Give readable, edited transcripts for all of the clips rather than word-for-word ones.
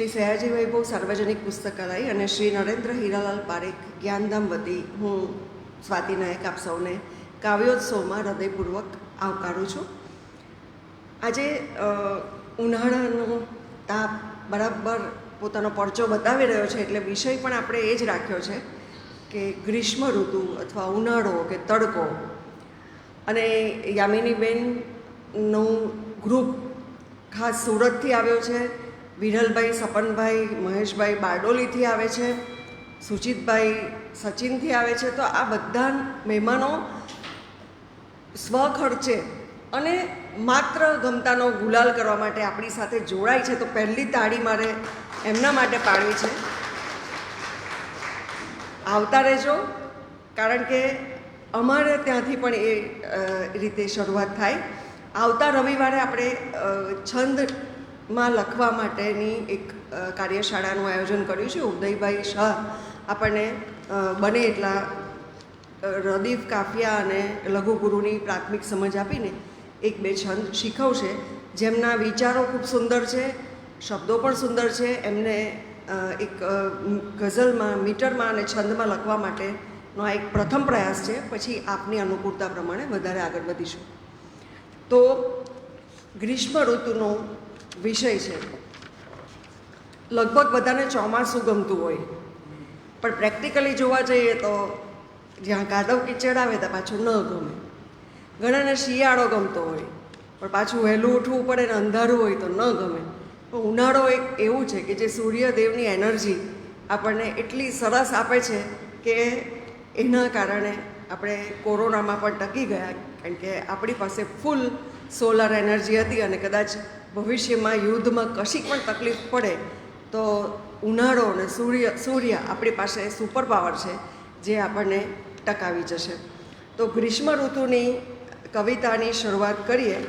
શ્રી સયાજી વૈભવ સાર્વજનિક પુસ્તકાલય અને શ્રી નરેન્દ્ર હીરાલાલ પારેખ જ્ઞાનધામ વતી હું સ્વાતિ નાયક આપ સૌને કાવ્યોત્સવમાં હૃદયપૂર્વક આવકારું છું. આજે ઉનાળાનો તાપ બરાબર પોતાનો પરચો બતાવી રહ્યો છે, એટલે વિષય પણ આપણે એ જ રાખ્યો છે કે ગ્રીષ્મ ઋતુ અથવા ઉનાળો કે તડકો. અને યામિનીબેનનું ગ્રુપ ખાસ સુરતથી આવ્યો છે, વિરલભાઈ સપનભાઈ મહેશભાઈ બારડોલીથી આવે છે, સુચિતભાઈ સચિનથી આવે છે. તો આ બધા મહેમાનો સ્વખર્ચે અને માત્ર ગમતાનો ગુલાલ કરવા માટે આપણી સાથે જોડાય છે. તો પહેલી તાળી મારે એમના માટે પાડવી છે. આવતા રહેજો, કારણ કે અમારે ત્યાંથી પણ એ રીતે શરૂઆત થાય. આવતા રવિવારે આપણે છંદમાં લખવા માટેની એક કાર્યશાળાનું આયોજન કર્યું છે. ઉદયભાઈ શાહ આપણને બને એટલા રદીફ, કાફિયા અને લઘુગુરુની પ્રાથમિક સમજ આપીને એક બે છંદ શીખવશે, જેમના વિચારો ખૂબ સુંદર છે, શબ્દો પણ સુંદર છે. એમને એક ગઝલમાં, મીટરમાં અને છંદમાં લખવા માટેનો આ એક પ્રથમ પ્રયાસ છે. પછી આપની અનુકૂળતા પ્રમાણે વધારે આગળ વધીશું. તો ગ્રીષ્મ ઋતુનો વિષય છે. લગભગ બધાને ચોમાસું ગમતું હોય, પણ પ્રેક્ટિકલી જોવા જઈએ તો જ્યાં કાદવ કીચડ આવે ત્યાં પાછું ન ગમે. ઘણાને શિયાળો ગમતો હોય, પણ પાછું વહેલું ઉઠવું પડે ને અંધારું હોય તો ન ગમે. પણ ઉનાળો એક એવું છે કે જે સૂર્યદેવની એનર્જી આપણને એટલી સરસ આપે છે કે એના કારણે આપણે કોરોનામાં પણ ટકી ગયા, કારણ કે આપણી પાસે ફૂલ સોલર એનર્જી હતી. અને કદાચ ભવિષ્યમાં યુદ્ધમાં કશીક પણ તકલીફ પડે તો ઉનાળો અને સૂર્ય આપણી પાસે સુપર પાવર છે જે આપણને ટકાવી જશે. તો ગ્રીષ્મ ઋતુની કવિતાની શરૂઆત કરીએ.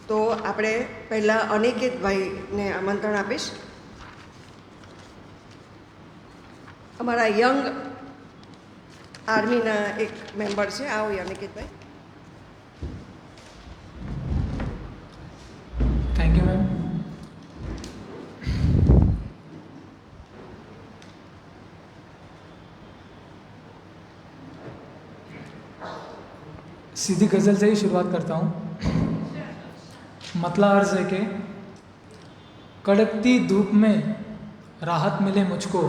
તો આપણે પહેલાં અનિકેતભાઈને આમંત્રણ આપીશ. અમારા યંગ આર્મીના એક મેમ્બર છે. આવો અનિકેતભાઈ. Thank you ma'am. सीधी गज़ल से ही शुरुआत करता हूँ. मतला अर्ज़ है कि कड़कती धूप में राहत मिले मुझको,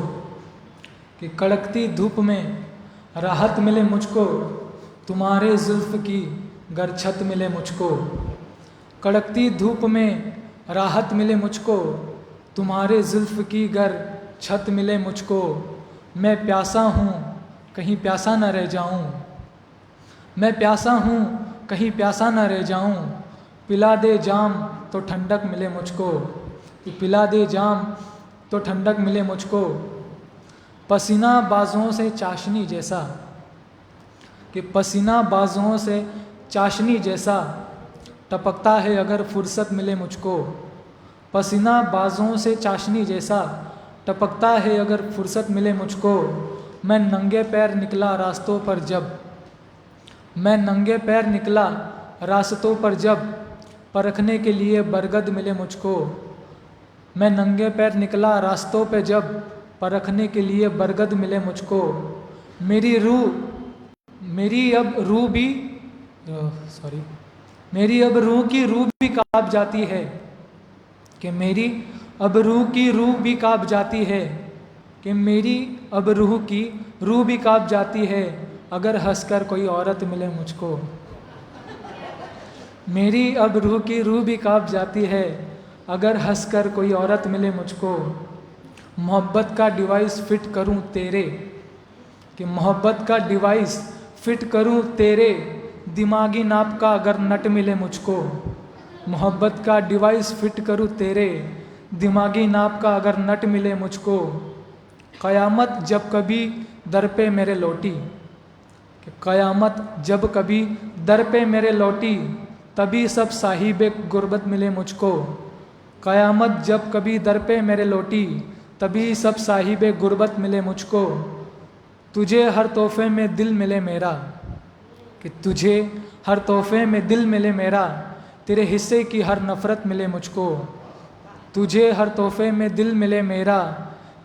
कि कड़कती धूप में राहत मिले मुझको, तुम्हारे जुल्फ़ की गर छत मिले मुझको. कड़कती धूप में राहत मिले मुझको, तुम्हारे जुल्फ़ की गर छत मिले मुझको. मैं प्यासा हूँ कहीं प्यासा न रह जाऊँ, मैं प्यासा हूँ कहीं प्यासा न रह जाऊँ. पिला दे जाम तो ठंडक मिले मुझको, पिला दे जाम तो ठंडक मिले मुझको. पसीना बाजुओं से चाशनी जैसा, कि पसीना बाजुओं से चाशनी जैसा टपकता है अगर फुर्सत मिले मुझको. पसीना बाजुओं से चाशनी जैसा टपकता है अगर फुर्सत मिले मुझको. मैं नंगे पैर निकला रास्तों पर जब, मैं नंगे पैर निकला रास्तों पर जब, परखने के लिए बरगद मिले मुझको. मैं नंगे पैर निकला रास्तों पे जब, परखने के लिए बरगद मिले मुझको. मेरी रूह, मेरी अब रूह भी सॉरी मेरी अब रूह की रूह भी काँप जाती है, कि मेरी अब रूह की रूह भी काँप जाती है, कि मेरी अब रूह की रूह भी काँप जाती है अगर हंसकर कोई औरत मिले मुझको. मेरी अब रूह की रूह भी काँप जाती है अगर हंसकर कोई औरत मिले मुझको. मोहब्बत का डिवाइस फिट करूं तेरे, कि मोहब्बत का डिवाइस फिट करूं तेरे, दिमागी नाप का अगर नट मिले मुझको. मोहब्बत का डिवाइस फिट करूं तेरे, दिमागी नाप का अगर नट मिले मुझको. क़यामत जब कभी दर पे मेरे लौटी, कि क़यामत जब कभी दर पे मेरे लौटी, तभी सब साहिबे गुर्बत मिले मुझको. क़यामत जब कभी दर पे मेरे लौटी, तभी सब साहिबे गुर्बत मिले मुझको. तुझे हर तोहफे में दिल मिले मेरा, कि तुझे हर तोहफे में दिल मिले मेरा, तेरे हिस्से की हर नफ़रत मिले मुझको. तुझे हर तोहफे में दिल मिले मेरा,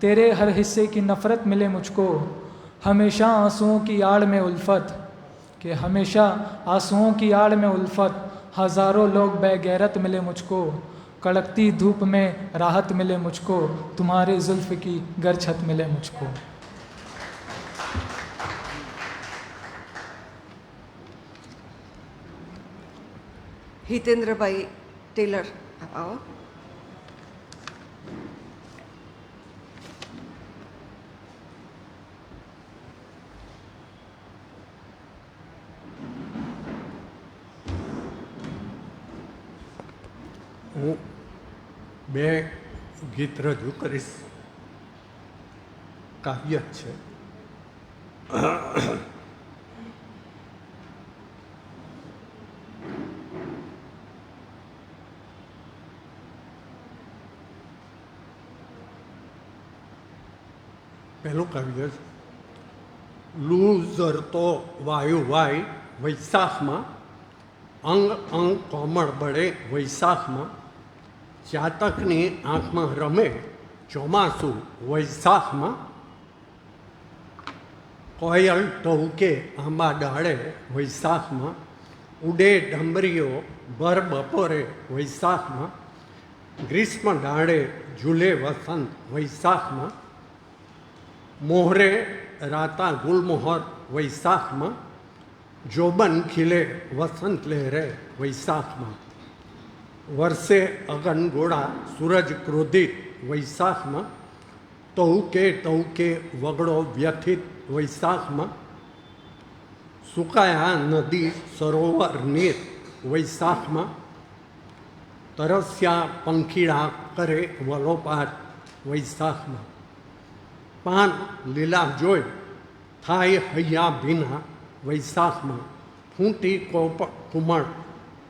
तेरे हर हिस्से की नफ़रत मिले मुझको, हमेशा आंसुओं की आड़ में उल्फत, कि हमेशा आंसुओं की आड़ में उल्फत, हज़ारों लोग बेगैरत मिले मुझको, कड़कती धूप में राहत मिले मुझको, तुम्हारे जुल्फ़ की गर छत मिले मुझको। હિતેન્દ્રભાઈ ટેલર, આપ આવો. હું બે ગીત રજૂ કરીશ. કાવ્ય જ છે. પહેલું કાવ્ય છે. લૂ ઝરતો વાયુ વાય વૈશાખમાં, અંગ અંગ કોમળ બળે વૈશાખમાં, ચાતકની આંખમાં રમે ચોમાસું વૈશાખમાં, કોયલ ટહુકે આંબા ડાળે વૈશાખમાં, ઉડે ડમરીઓ ભર બપોરે વૈશાખમાં, ગ્રીષ્મ ડાળે ઝૂલે વસંત વૈશાખમાં, મોહરે રાતા ગુલમોહર વૈશાખમાં, જોબન ખીલે વસંત લહેરે વૈશાખમાં, વર્ષે અગનગોળા સૂરજ ક્રોધિત વૈશાખમાં, તહુકે વગડો વ્યથિત વૈશાખમાં, સુકાયા નદી સરોવર નીર વૈશાખમાં, તરસ્યા પંખીડા કરે વલોપાત વૈશાખમાં, પાન લીલા જોઈ થાય હૈયા ભીના વૈશાખમાં,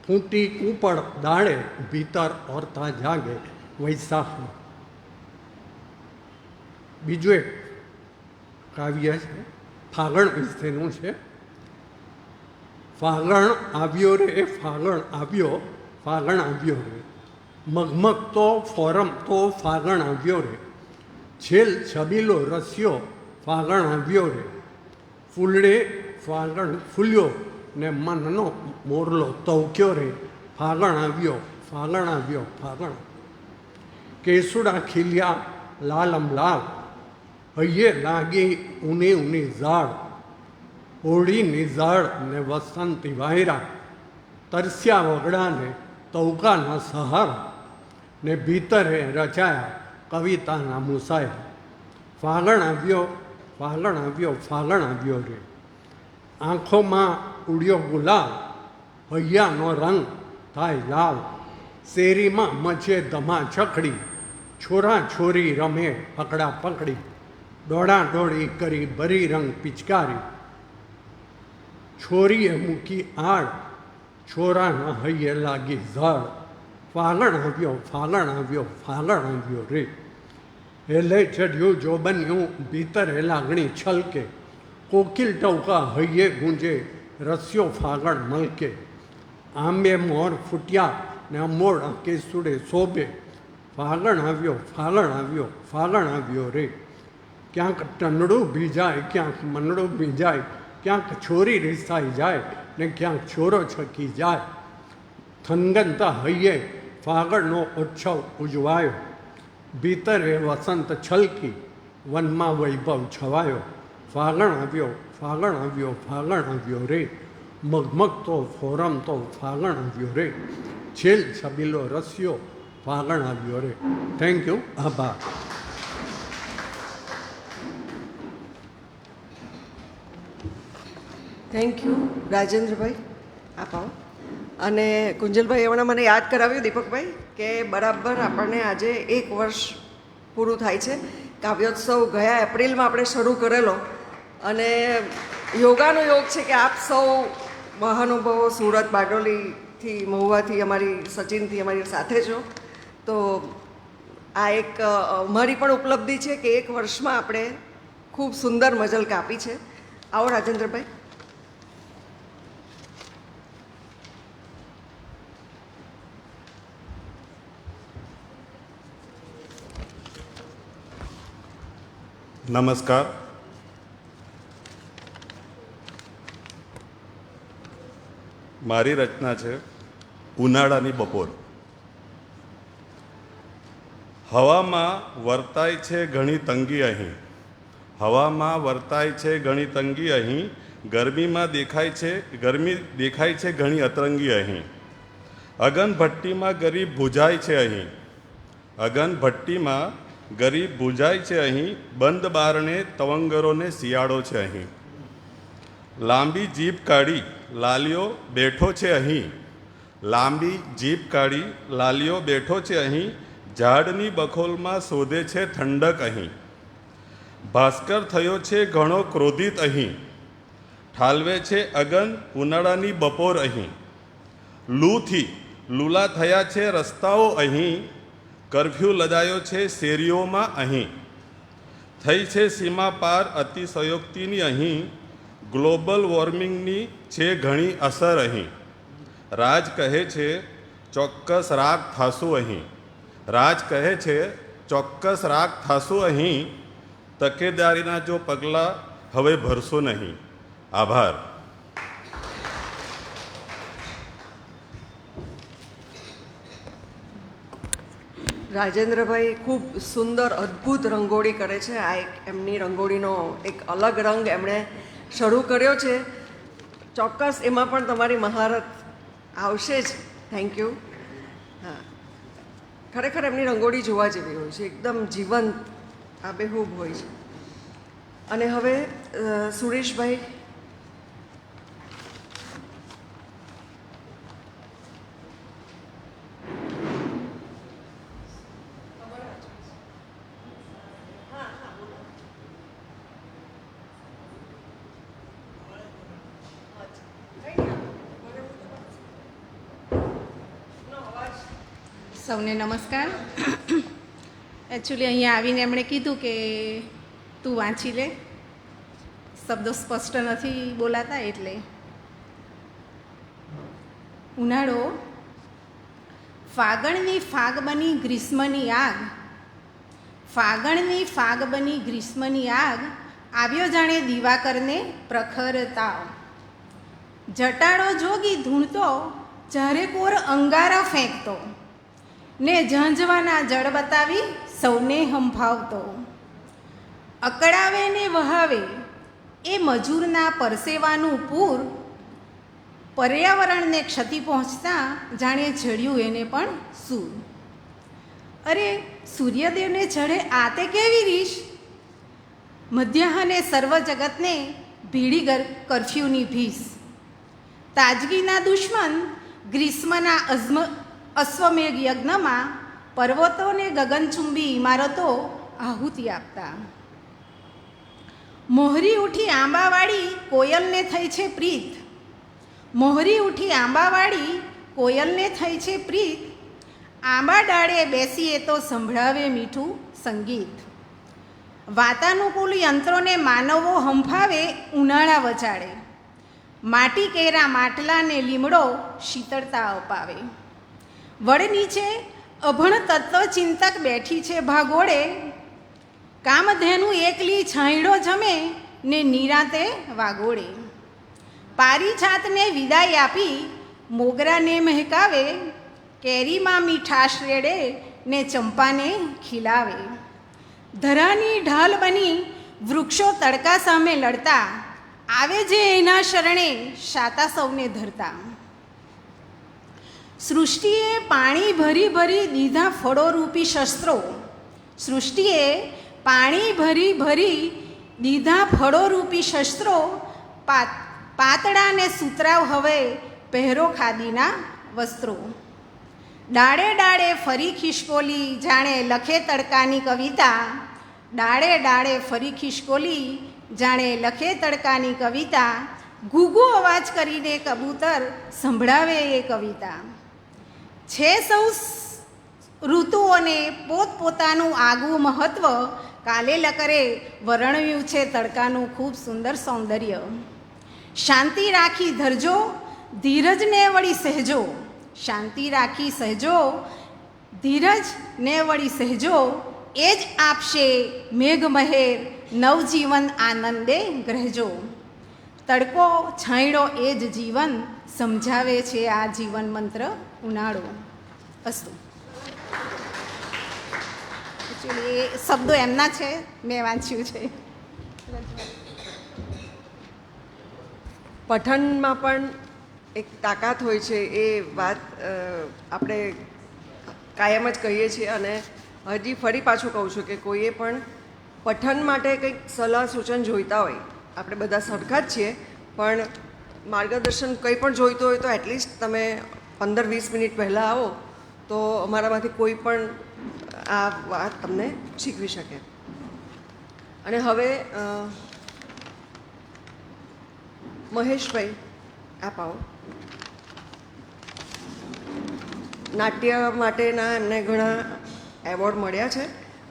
ફૂંટી કૂપળ દાળે ભીતર ઓરતા જાગે વૈશાખમાં. બીજું એક કાવ્ય છે, ફાગણ વિશેનું છે. ફાગણ આવ્યો રે ફાગણ આવ્યો રે, મગમગતો ફોરમતો ફાગણ આવ્યો રે, છેલ છબીલો રસ્યો ફાગણ આવ્યો રે, ફૂલડે ફાગણ ફૂલ્યો ને મનનો મોરલો તવક્યો રે, ફાગણ આવ્યો ફાગણ. કેસુડા ખીલ્યા લાલમ લાલ, હૈયે લાગી ઊની ઝાડ, હોળીની ઝાડ ને વસંતી વાયરા, તરસ્યા વગડાને તવકાના સહારા, ને ભીતરે રચાયા કવિતાના મુસાયા, ફાગણ આવ્યો રે, આંખોમાં ઉડ્યો ગુલાલ, હૈયાનો રંગ થાય લાલ, શેરીમાં મચે ધમા છકડી, છોરા છોરી રમે પકડા પકડી, દોડાદોડી કરી ભરી રંગ પિચકારી, છોરીએ મૂકી આડ, છોરાના હૈયે લાગી ઝાડ, ફાગણ આવ્યો રે, હેલે ચઢ્યું જોબન્યું ભીતરે લાગણી છલકે, કોકિલ ટવકા હૈયે ગુંજે રસ્યો ફાગણ મલકે, આંબે મોર ફૂટ્યા ને અમોડા કેસુડે શોભે, ફાગણ આવ્યો રે, ક્યાંક ટનડું ભીજાય ક્યાંક મનડું ભીજાય, ક્યાંક છોરી રીસાઈ જાય ને ક્યાંક છોરો છકી જાય, થનગનતા હૈયે ફાગણનો ઉત્સવ ઉજવાયો, ભીતરે વસંત છલકી વનમાં વૈભવ છવાયો, ફાગણ આવ્યો રે, મગમગતો ફોરમતો ફાગણ આવ્યો રે, છેલ છબીલો રસ્યો ફાગણ આવ્યો રે. Thank you. આભાર. થેન્ક યુ રાજેન્દ્રભાઈ, આપ આવો. અને કુંજલભાઈ હમણાં મને યાદ કરાવ્યું દીપકભાઈ કે બરાબર આપણને આજે 1 વર્ષ પૂરું થાય છે. કાવ્યોત્સવ ગયા એપ્રિલમાં આપણે શરૂ કરેલો અને યોગાનો યોગ છે કે આપ સૌ મહાનુભાવો સુરત બારડોલીથી મહુવાથી અમારી સચિનથી અમારી સાથે છો. તો આ એક અમારી પણ ઉપલબ્ધિ છે કે 1 વર્ષમાં આપણે ખૂબ સુંદર મજલ કાપી છે. આવો રાજેન્દ્રભાઈ. નમસ્કાર. મારી રચના છે ઉનાળાની બપોર. હવામાં વર્તાય છે ઘણી તંગી અહીં, હવામાં વર્તાય છે ઘણી તંગી અહીં, ગરમી દેખાય છે ઘણી અતરંગી અહીં. અગન ભઠ્ઠીમાં ગરીબ ભૂજાય છે અહીં, અગન ભઠ્ઠીમાં ગરીબ ભૂજાય છે અહીં, બંધ બારણે તવંગરોને શિયાળો છે અહીં. લાંબી જીભ કાઢી લાલીઓ બેઠો છે અહીં, લાંબી જીભ કાઢી લાલીઓ બેઠો છે અહીં, ઝાડની બખોલમાં શોધે છે ઠંડક અહીં. ભાસ્કર થયો છે ઘણો ક્રોધિત અહીં, ઠાલવે છે અગન ઉનાળાની બપોર અહીં. લૂથી લૂલા થયા છે રસ્તાઓ અહીં, કરફ્યુ લદાયો છે શેરીઓમાં અહીં. થઈ છે સીમા પાર અતિશયોક્તિની અહીં, ગ્લોબલ વોર્મિંગની છે ઘણી અસર અહીં. રાજ કહે છે ચોક્કસ રાગ થાશું અહીં, રાજ કહે છે ચોક્કસ રાગ થાશું અહીં. તકેદારીના જો પગલાં હવે ભરશો નહીં. આભાર. રાજેન્દ્રભાઈ ખૂબ સુંદર અદ્ભુત રંગોળી કરે છે. આ એક એમની રંગોળીનો એક અલગ રંગ એમણે શરૂ કર્યો છે. ચોક્કસ એમાં પણ તમારી મહારત આવશે જ. Thank you. હા, ખરેખર એમની રંગોળી જોવા જેવી હોય છે, એકદમ જીવંત આબેહૂબ હોય છે. અને હવે સુરેશભાઈ. સૌને નમસ્કાર. એકચ્યુઅલી અહીંયા આવીને એમણે કીધું કે તું વાંચી લે, શબ્દો સ્પષ્ટ નથી બોલાતા એટલે. ઉનાળો ફાગણની ફાગ બની ગ્રીષ્મની આગ, ફાગણની ફાગ બની ગ્રીષ્મની આગ, આવ્યો જાણે દિવાકરને પ્રખર તાવ. જટાડો જોગી ધૂણતો ચારે કોર અંગારા ફેંકતો, ને ઝાંઝવાના જળ બતાવી સૌને હંફાવતો. અકળાવે ને વહાવે એ મજૂરના પરસેવાનું પૂર, પર્યાવરણને ક્ષતિ પહોંચતા જાણે ચડ્યું એને પણ સૂર. અરે સૂર્યદેવને ચડે આ તે કેવી રીશ, મધ્યાહને સર્વ જગતને ભીડી કરફ્યુની ભીસ. તાજગીના દુશ્મન ગ્રીષ્મના અશ્વમેઘ યજ્ઞમાં પર્વતોને ગગનચુંબી ઇમારતો આહુતિ આપતા. મોહરી ઉઠી આંબાવાળી કોયલને થઈ છે પ્રીત, મોહરી ઉઠી આંબાવાળી કોયલને થઈ છે પ્રીત. આંબા ડાળે બેસીએ તો સંભળાવે મીઠું સંગીત. વાતાનુકૂળ યંત્રોને માનવો હંફાવે ઉનાળા વચાળે, માટી કેરા માટલાને લીમડો શીતળતા અપાવે. વડ નીચે અભણ તત્વચિંતક બેઠી છે ભાગોળે, કામધેનુ એકલી છાંયડો જમે ને નિરાતે વાગોળે. પારી છાતને વિદાય આપી મોગરાને મહેકાવે, કેરીમાં મીઠાશ રેડે ને ચંપાને ખીલાવે. ધરાની ઢાલ બની વૃક્ષો તડકા સામે લડતા, આવે જે એના શરણે શાતા સૌને ધરતા. સૃષ્ટિએ પાણી ભરી ભરી દીધા ફળોરૂપી શસ્ત્રો, સૃષ્ટિએ પાણી ભરી ભરી દીધા ફળોરૂપી શસ્ત્રો. પાતળા ને સુતરાવ હવે પહેરો ખાદીના વસ્ત્રો. ડાળે ડાળે ફરી ખિસકોલી જાણે લખે તડકાની કવિતા, ડાળે ડાળે ફરી ખિસકોલી જાણે લખે તડકાની કવિતા. ઘૂઘુ અવાજ કરીને કબૂતર સંભળાવે એ કવિતા. છે સૌ ઋતુઓને પોતપોતાનું આગવું મહત્વ, કાલે લકરે વર્ણવ્યું છે તડકાનું ખૂબ સુંદર સૌંદર્ય. શાંતિ રાખી ધરજો ધીરજને વળી સહેજો, શાંતિ રાખી સહેજો ધીરજ ને વળી સહેજો. એ જ આપશે મેઘમહેર, નવજીવન આનંદે ગ્રહજો. તડકો છાંયડો એ જ જીવન, સમજાવે છે આ જીવન મંત્ર ઉનાળો. અસ્તુ. એકચ્યુઅલી એ શબ્દો એમના છે, મેં વાંચ્યું છે. પઠનમાં પણ એક તાકાત હોય છે, એ વાત આપણે કાયમ જ કહીએ છીએ. અને હજી ફરી પાછું કહું છું કે કોઈએ પણ પઠન માટે કંઈક સલાહ સૂચન જોઈતા હોય, આપણે બધા સરખા જ છીએ, પણ માર્ગદર્શન કંઈ પણ જોઈતું હોય તો એટલીસ્ટ તમે 15-20 મિનિટ પહેલાં આવો તો અમારામાંથી કોઈ પણ આ વાત તમને શીખવી શકે. અને હવે મહેશભાઈ આપ આવો. નાટ્ય માટેના એમને ઘણા એવોર્ડ મળ્યા છે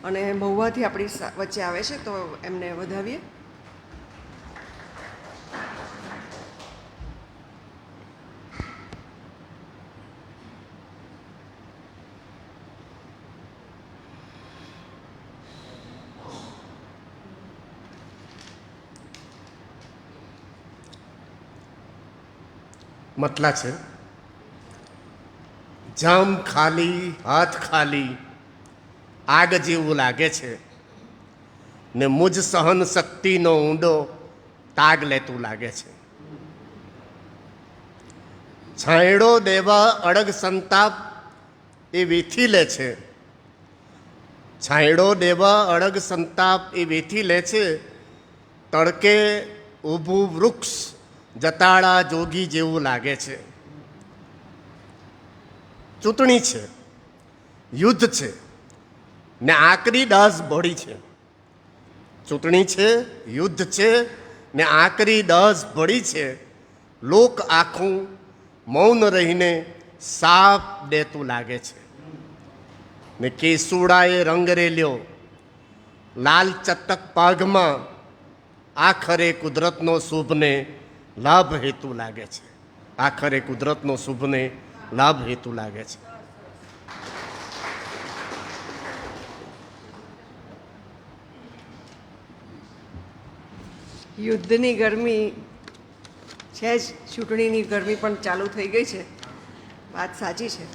અને મહુવાથી આપણી વચ્ચે આવે છે, તો એમને વધાવીએ. મતલા છે, જામ ખાલી હાથ ખાલી આગ જેવું લાગે છે ને મુજ સહન શક્તિનો ઊંડો તાગ લેતું લાગે છે. છાંયડો દેવા અડગ સંતાપ એ વેઠી લે છે. છાંયડો દેવા અડગ સંતાપ એ વેઠી લે છે. તડકે ઊભું વૃક્ષ જતાળા જોગી જેવું લાગે છે. ચૂંટણી છે, યુદ્ધ છે ને આકરી દાસ ભળી છે. ચૂંટણી છે, યુદ્ધ છે ને આકરી દાસ ભળી છે. લોક આખું મૌન રહીને સાપ દેતું લાગે છે ને કેસુડાએ રંગ રેલ્યો લાલ ચટક પાઘમાં આખરે કુદરતનો શુભને લાભ હેતુ લાગે છે. આખરે કુદરતનો શુભને લાભ હેતુ લાગે છે. યુદ્ધની ગરમી છે જ, ચૂંટણીની ગરમી પણ ચાલુ થઈ ગઈ છે, વાત સાચી છે.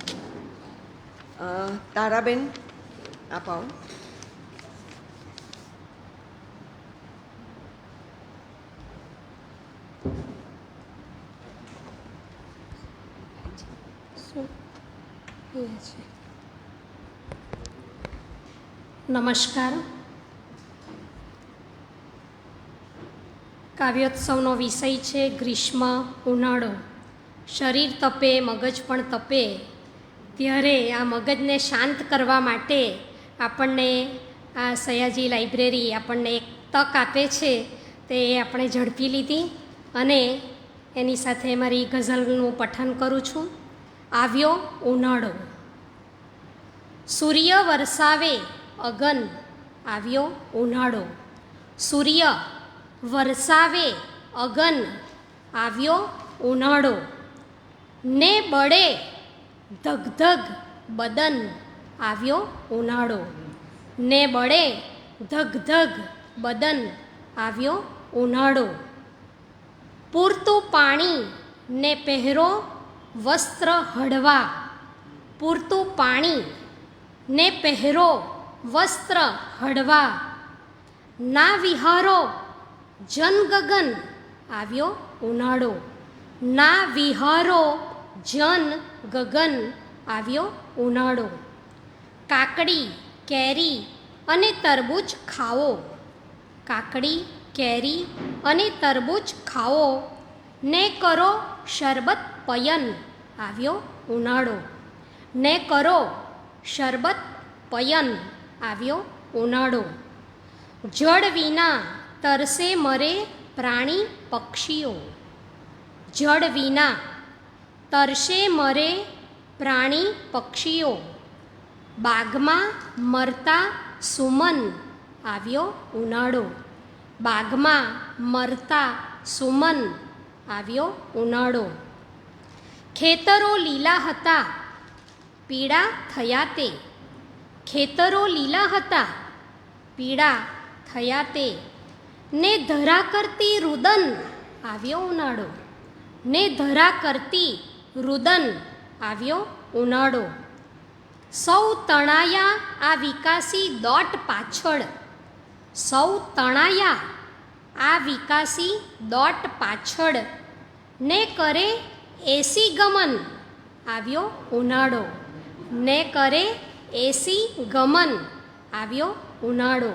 તારાબેન આપ આવો. નમસ્કાર. કાવ્યોત્સવનો વિષય છે ગ્રીષ્મ ઉનાળો. શરીર તપે, મગજ પણ તપે, ત્યારે આ મગજને શાંત કરવા માટે આપણને આ સયાજી લાઇબ્રેરી આપણને એક તક આપે છે, તે આપણે ઝડપી લીધી અને એની સાથે મારી ગઝલનું પઠન કરું છું. આવ્યો ઉનાળો. સૂર્ય વરસાવે અગન, આવ્યો ઉનાળો. સૂર્ય વરસાવે અગન, આવ્યો ઉનાળો. ને બળે ધગધગ બદન, આવ્યો ઉનાળો. ને બળે ધગધગ બદન, આવ્યો ઉનાળો. પૂરતું પાણી ને પહેરો વસ્ત્ર હળવા, પૂરતું પાણી ને પહેરો વસ્ત્ર હળવા. ના વિહારો જન ગગન, આવ્યો ઉનાળો. ના વિહારો જન ગગન, આવ્યો ઉનાળો. કાકડી, કેરી અને તરબૂચ ખાઓ, કાકડી, કેરી અને તરબૂચ ખાઓ. ને કરો શરબત પયન, આવ્યો ઉનાળો. ને કરો શરબત પયન, આવ્યો ઉનાળો. જળ વિના તરસે મરે પ્રાણી પક્ષીઓ, જળ વિના તરસે મરે પ્રાણી પક્ષીઓ. બાગમાં મરતા સુમન, આવ્યો ઉનાળો. બાગમાં મરતા સુમન, આવ્યો ઉનાળો. ખેતરો લીલા હતા પીળા થયા તે, ખેતરો લીલા હતા, પીળા થયા તે, ને ધરા કરતી રુદન આવ્યો ઉનાળો, ને ધરા કરતી રુદન આવ્યો ઉનાળો. સૌ તણાયા આ વિકાસી દોટ પાછળ, સૌ તણાયા આ વિકાસી દોટ પાછળ, ને કરે એસી ગમન આવ્યો ઉનાળો, ને કરે એસી ગમન આવ્યો ઉનાળો.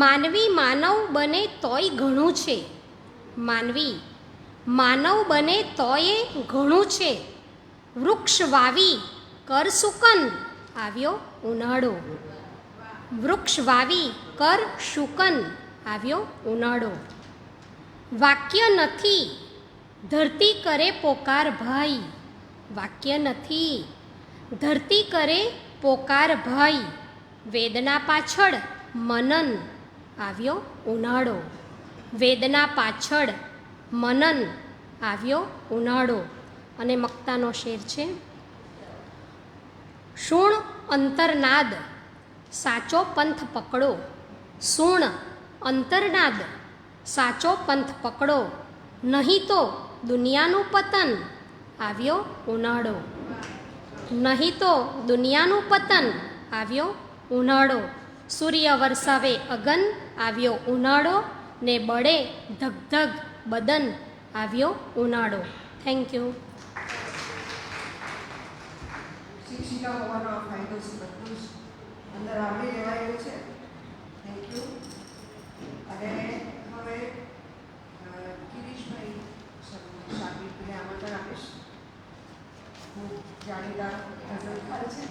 માનવી માનવ બને તોય ઘણું છે, માનવી માનવ બને તોય ઘણું છે, વૃક્ષ વાવી કર શુકન આવ્યો ઉનાળો, વૃક્ષ વાવી કર શુકન આવ્યો ઉનાળો. વાક્ય નથી ધરતી કરે પોકાર ભાઈ, વાક્ય નથી ધરતી કરે પોકાર ભાઈ, વેદના પાછળ મનન આવ્યો ઉનાળો, વેદના પાછળ મનન આવ્યો ઉનાળો. અને મક્તાનો શેર છે: શૂણ અંતરનાદ સાચો પંથ પકડો, શૂણ અંતરનાદ સાચો પંથ પકડો, નહીં તો દુનિયાનું પતન આવ્યો ઉનાળો, નહીં તો દુનિયાનું પતન આવ્યો ઉનાળો. સૂર્ય વરસાવે અગન આવ્યો ઉનાળો, ને બળે ધગધગ બદન આવ્યો ઉનાળો. Thank you. શિક્ષિકા હોવાનો આ ફાયદો છે, બધું જ અંદર આવડી લેવાયેલું છે. Thank you. અને હવે ગિરીશભાઈ શાકીરને આમંત્રણ આપીશ. હું જાણીતા ગઝલકાર છે.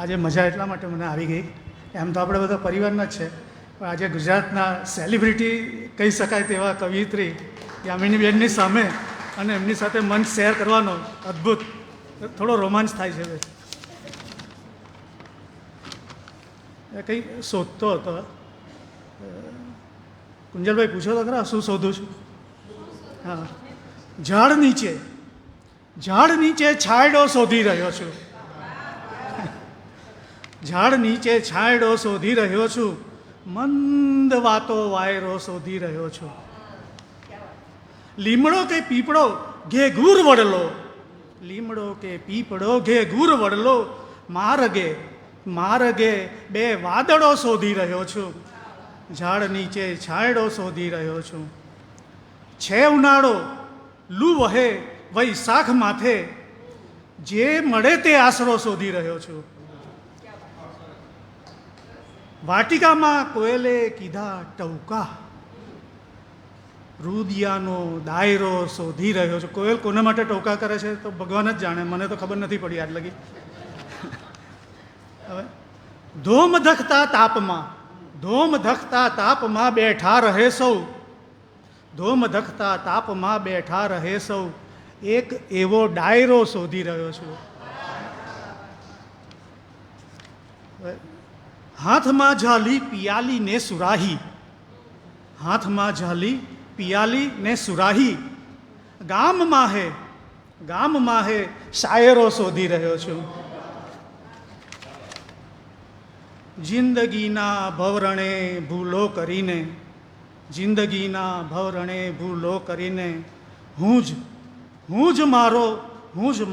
આજે મજા એટલા માટે મને આવી ગઈ, એમ તો આપણે બધા પરિવારના જ છે, પણ આજે ગુજરાતના સેલિબ્રિટી કહી શકાય તેવા કવિયત્રી યામિનીબેનની સામે અને એમની સાથે મંચ શેર કરવાનો અદ્ભુત થોડો રોમાંચ થાય છે. એ કંઈ શોધતો હતો, કુંજલભાઈ પૂછો તો ખરા શું શોધું છું? હા, ઝાડ નીચે છાંયડો શોધી રહ્યો છું, ઝાડ નીચે છાંયડો શોધી રહ્યો છું, મંદ વાતો વાયરો શોધી રહ્યો છું. લીમડો કે પીપળો ઘે ગુર વડલો, લીમડો કે પીપળો ઘે ગુર વડલો, માર્ગે બે વાદળો શોધી રહ્યો છું, ઝાડ નીચે છાંયડો શોધી રહ્યો છું. છે ઉનાળો લૂ વહે વૈશાખ માથે, જે મળે તે આશરો શોધી રહ્યો છું. વાટિકામાં કોયલે કીધા ટવકા, રુદિયાનો દાયરો શોધી રહ્યો છું. કોયલ કોના માટે ટવકા કરે છે તો ભગવાન જ જાણે, મને તો ખબર નથી પડી આજ લગી. હવે ધોમ ધખતા તાપમાં બેઠા રહે સૌ, ધોમ ધખતા તાપમાં બેઠા રહે સૌ, એક એવો ડાયરો શોધી રહ્યો છું. હાથમાં ઝાલી પિયાલી ને સુરાહી, હાથમાં ઝાલી પિયાલી ને સુરાહી, ગામમાં હે શાયરો શોધી રહ્યો છું. જિંદગીના ભવરણે ભૂલો કરીને, જિંદગીના ભવરણે ભૂલો કરીને, હું જ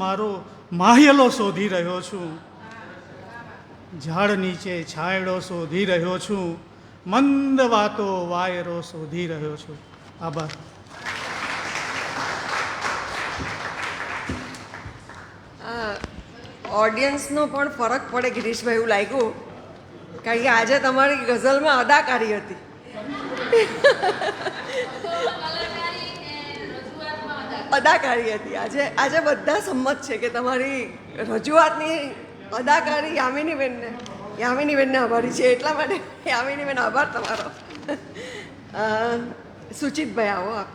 મારો માહ્યલો શોધી રહ્યો છું. ઝાડ નીચે છાંયડો શોધી રહ્યો છું, મંદ વાતો વાયરો શોધી રહ્યો છું. આભાર. ઓડિયન્સનો પણ ફરક પડે ગિરીશભાઈ, એવું લાગ્યું, કારણ કે આજે તમારી ગઝલમાં અદાકારી હતી. અદાકારી હતી આજે બધા સંમત છે કે તમારી રજૂઆતની અદાકારી યામિનીબેનને આભારી છે. એટલા માટે યામિનીબેન આભાર તમારો. સુચિતભાઈ આવો આપ.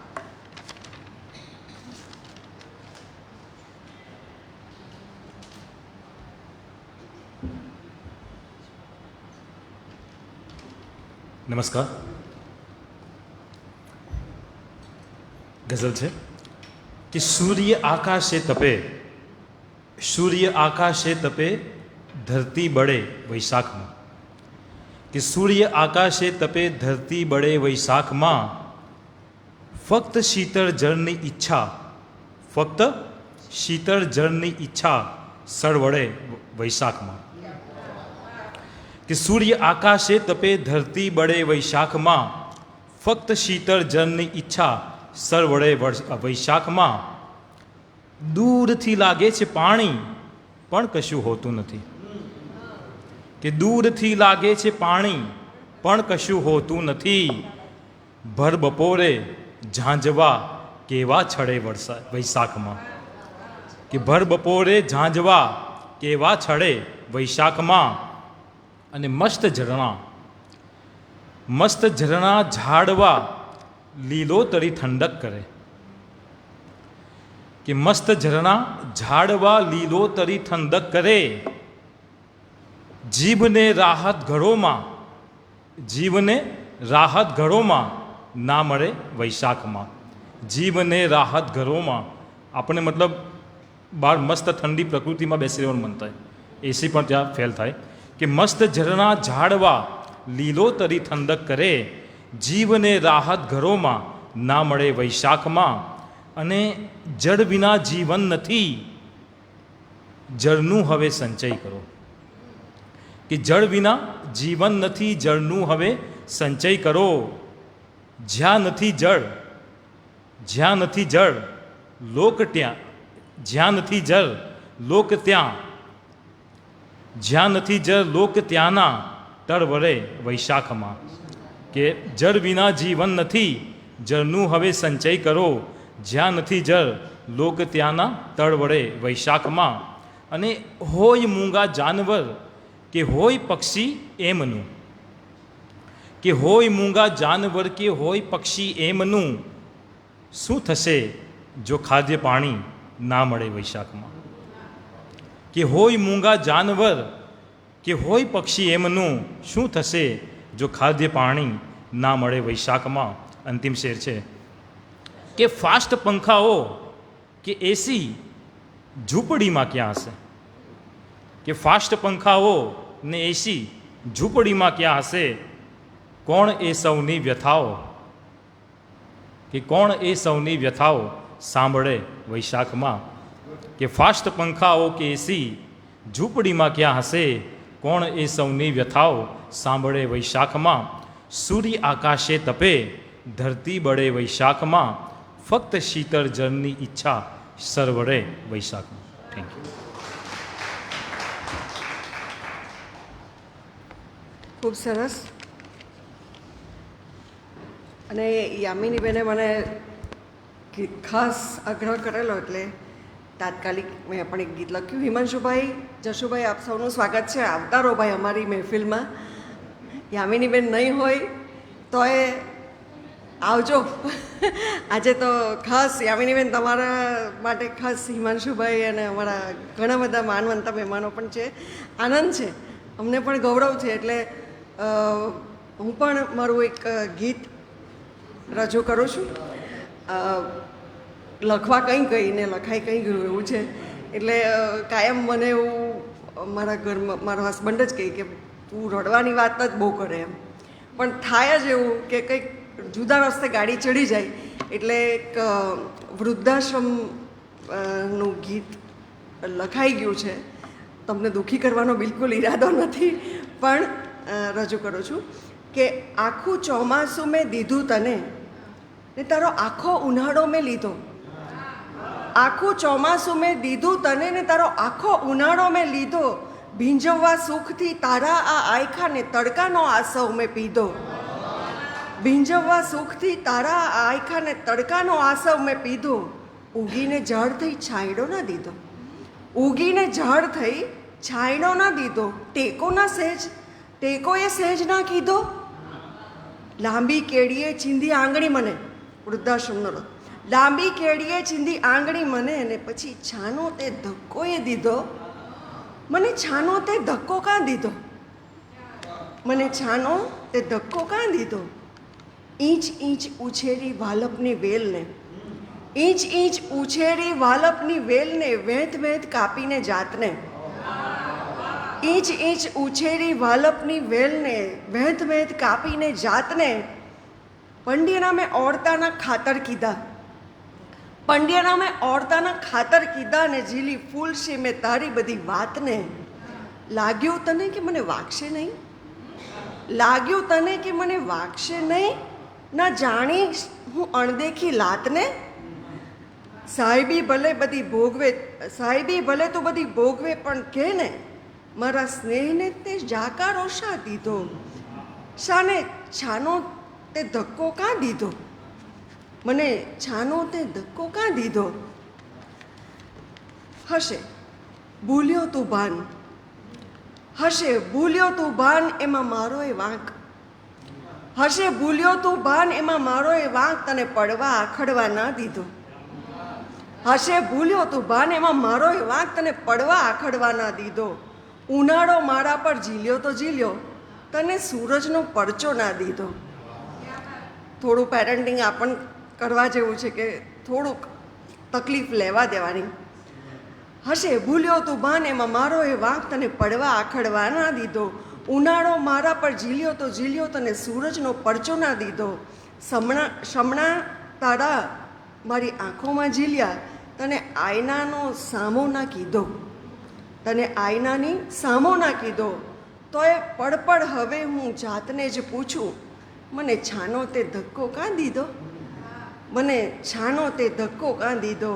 નમસ્કાર. ગઝલ છે કે સૂર્ય આકાશે તપે, સૂર્ય આકાશે તપે ધરતી બળે વૈશાખમાં, કે સૂર્ય આકાશે તપે ધરતી બળે વૈશાખમાં, ફક્ત શીતળ જળની ઈચ્છા, ફક્ત શીતળ જળની ઈચ્છા સળવળે વૈશાખમાં, કે સૂર્ય આકાશે તપે ધરતી બળે વૈશાખમાં, ફક્ત શીતળ જળની ઈચ્છા સળવળે વૈશાખમાં, દૂરથી લાગે છે પાણી પણ કશું હોતું નથી, કે દૂરથી લાગે છે પાણી પણ કશું હોતું નથી, ભર બપોરે ઝાંઝવા કેવા છળે વૈશાખમાં, કે ભર બપોરે ઝાંઝવા કેવા છળે વૈશાખમાં, અને મસ્ત ઝરણા ઝાડવા લીલોતરી ઠંડક કરે, કે મસ્ત ઝરણા ઝાડવા લીલોતરી ઠંડક કરે, જીભને રાહત ઘરોમાં, જીવને રાહત ઘરોમાં ના મળે વૈશાખમાં, જીવને રાહત ઘરોમાં, આપણે મતલબ બહાર મસ્ત ઠંડી પ્રકૃતિમાં બેસી રહેવાનું મન થાય, એસી પણ ત્યાં ફેલ થાય, કે મસ્ત ઝરણા ઝાડવા લીલોતરી ઠંડક કરે, જીવને રાહત ઘરોમાં ના મળે વૈશાખમાં, અને જળ વિના જીવન નથી, જળનું હવે સંચય કરો, કે જળ વિના જીવન નથી, જળનું હવે સંચય કરો, જ્યાં નથી જળ, જ્યાં નથી જળ લોક ત્યાં, જ્યાં નથી જળ લોક ત્યાં, જ્યાં નથી જળ લોક ત્યાંના તળ વળે વૈશાખમાં, કે જળ વિના જીવન નથી, જળનું હવે સંચય કરો, જ્યાં નથી જળ લોક ત્યાંના તળ વળે વૈશાખમાં, અને હોય મૂંગા જાનવર કે હોય પક્ષી એમનું, કે હોય મૂંગા જાનવર કે હોય પક્ષી એમનું, શું થશે જો ખાદ્ય પાણી ના મળે વૈશાખમાં, કે હોય મૂંગા જાનવર કે હોય પક્ષી એમનું, શું થશે જો ખાદ્ય પાણી ના મળે વૈશાખમાં. અંતિમ શેર છે કે ફાસ્ટ પંખાઓ કે એસી ઝૂંપડીમાં ક્યાં હશે, કે ફાસ્ટ પંખાઓ ને એસી ઝૂંપડીમાં ક્યાં હશે, કોણ એ સૌની વ્યથાઓ, કે કોણ એ સૌની વ્યથાઓ સાંભળે વૈશાખમાં, કે ફાસ્ટ પંખાઓ કે એસી ઝૂંપડીમાં ક્યાં હશે, કોણ એ સૌની વ્યથાઓ સાંભળે વૈશાખમાં, સૂર્ય આકાશે તપે ધરતી બળે વૈશાખમાં, ફક્ત શીતળ જળની ઈચ્છા સરવળે વૈશાખમાં. Thank you. ખૂબ સરસ. અને યામિનીબેને મને ખાસ આગ્રહ કરેલો એટલે તાત્કાલિક મેં પણ એક ગીત લખ્યું. હિમાંશુભાઈ, જશુભાઈ, આપ સૌનું સ્વાગત છે. આવતા રહો ભાઈ અમારી મહેફિલમાં. યામિનીબેન નહીં હોય તો એ આવજો. આજે તો ખાસ યામિનીબેન તમારા માટે ખાસ હિમાંશુભાઈ અને અમારા ઘણા બધા માનવંતા મહેમાનો પણ છે. આનંદ છે, અમને પણ ગૌરવ છે. એટલે હું પણ મારું એક ગીત રજૂ કરું છું. લખવા કંઈ ગઈ ને લખાઈ કંઈ ગયું એવું છે. એટલે કાયમ મને એવું મારા ઘરમાં મારા હસબન્ડ જ કહે કે તું રડવાની વાત જ બહુ કરે એમ, પણ થાય જ એવું કે કંઈક જુદા રસ્તે ગાડી ચડી જાય એટલે એક વૃદ્ધાશ્રમ નું ગીત લખાઈ ગયું છે. તમને દુઃખી કરવાનો બિલકુલ ઈરાદો નથી, પણ રજૂ કરું છું કે આખું ચોમાસું મેં દીધું તને ને તારો આખો ઉનાળો મેં લીધો. આખું ચોમાસું મેં દીધું તને ને તારો આખો ઉનાળો મેં લીધો. ભીંજવવા સુખથી તારા આ આયખાને તડકાનો આસવ મેં પીધો. ભીંજવવા સુખથી તારા આ આયખાને તડકાનો આસવ મેં પીધો. ઊગીને ઝાડ થઈ છાંયડો ના દીધો. ઊગીને ઝાડ થઈ છાંયડો ના દીધો. ટેકોના સહેજ ટેકોએ સહેજ ના કીધો. લાંબી કેડીએ ચીંધી આંગળી મને, વૃદ્ધાશ્રમનો લાંબી કેડીએ ચીંધી આંગળી મને, અને પછી છાનો તે ધક્કોએ દીધો. મને છાનો તે ધક્કો કાં દીધો? મને છાનો તે ધક્કો કાં દીધો? ઈંચ ઈંચ ઉછેરી વાલપની વેલને, ઈંચ ઈંચ ઉછેરી વાલપની વેલને વેંત વેંત કાપીને જાતને. ઈંચ ઈંચ ઉછેરી વાલપની વેલને વેંત વેંત કાપીને જાતને. પંડ્યના મેં ઓરતાના ખાતર કીધા. પંડ્યના મેં ઓરતાના ખાતર કીધા ને ઝીલી ફૂલ છે મેં તારી બધી વાતને. લાગ્યું તને કે મને વાગશે નહીં? લાગ્યું તને કે મને વાગશે નહીં? ના જાણી હું અણદેખી લાતને. સાહેબી ભલે બધી ભોગવે, સાહેબી ભલે તો બધી ભોગવે, પણ કે ને મારા સ્નેહને તે જાકારો શા દીધો? શાને છાનો તે ધક્કો કાં દીધો? મને છાનો તે ધક્કો કાં દીધો? હશે ભૂલ્યો તું ભાન, હશે ભૂલ્યો તું ભાન એમાં મારો એ વાંક. હશે ભૂલ્યો તું ભાન એમાં મારો એ વાંક, તને પડવા આખડવા ના દીધો. હશે ભૂલ્યો તું ભાન એમાં મારો એ વાંક, તને પડવા આખડવા ના દીધો. ઉનાળો મારા પર ઝીલ્યો તો ઝીલ્યો, તને સૂરજનો પરચો ના દીધો. થોડું પેરેન્ટિંગ આપણ કરવા જેવું છે કે થોડુંક તકલીફ લેવા દેવાની. હશે ભૂલ્યો તું ભાન એમાં મારો એ વાંક, તને પડવા આખડવા ના દીધો. ઉનાળો મારા પર ઝીલ્યો તો ઝીલ્યો, તને સૂરજનો પરચો ના દીધો. સમણા તારા મારી આંખોમાં ઝીલ્યા, તને આયનાનો સામો ના કીધો. તને આયનાની સામો ના કીધો. તોય પડ હવે હું જાતને જ પૂછું, મને છાનો તે ધક્કો કાં દીધો? મને છાનો તે ધક્કો કાં દીધો?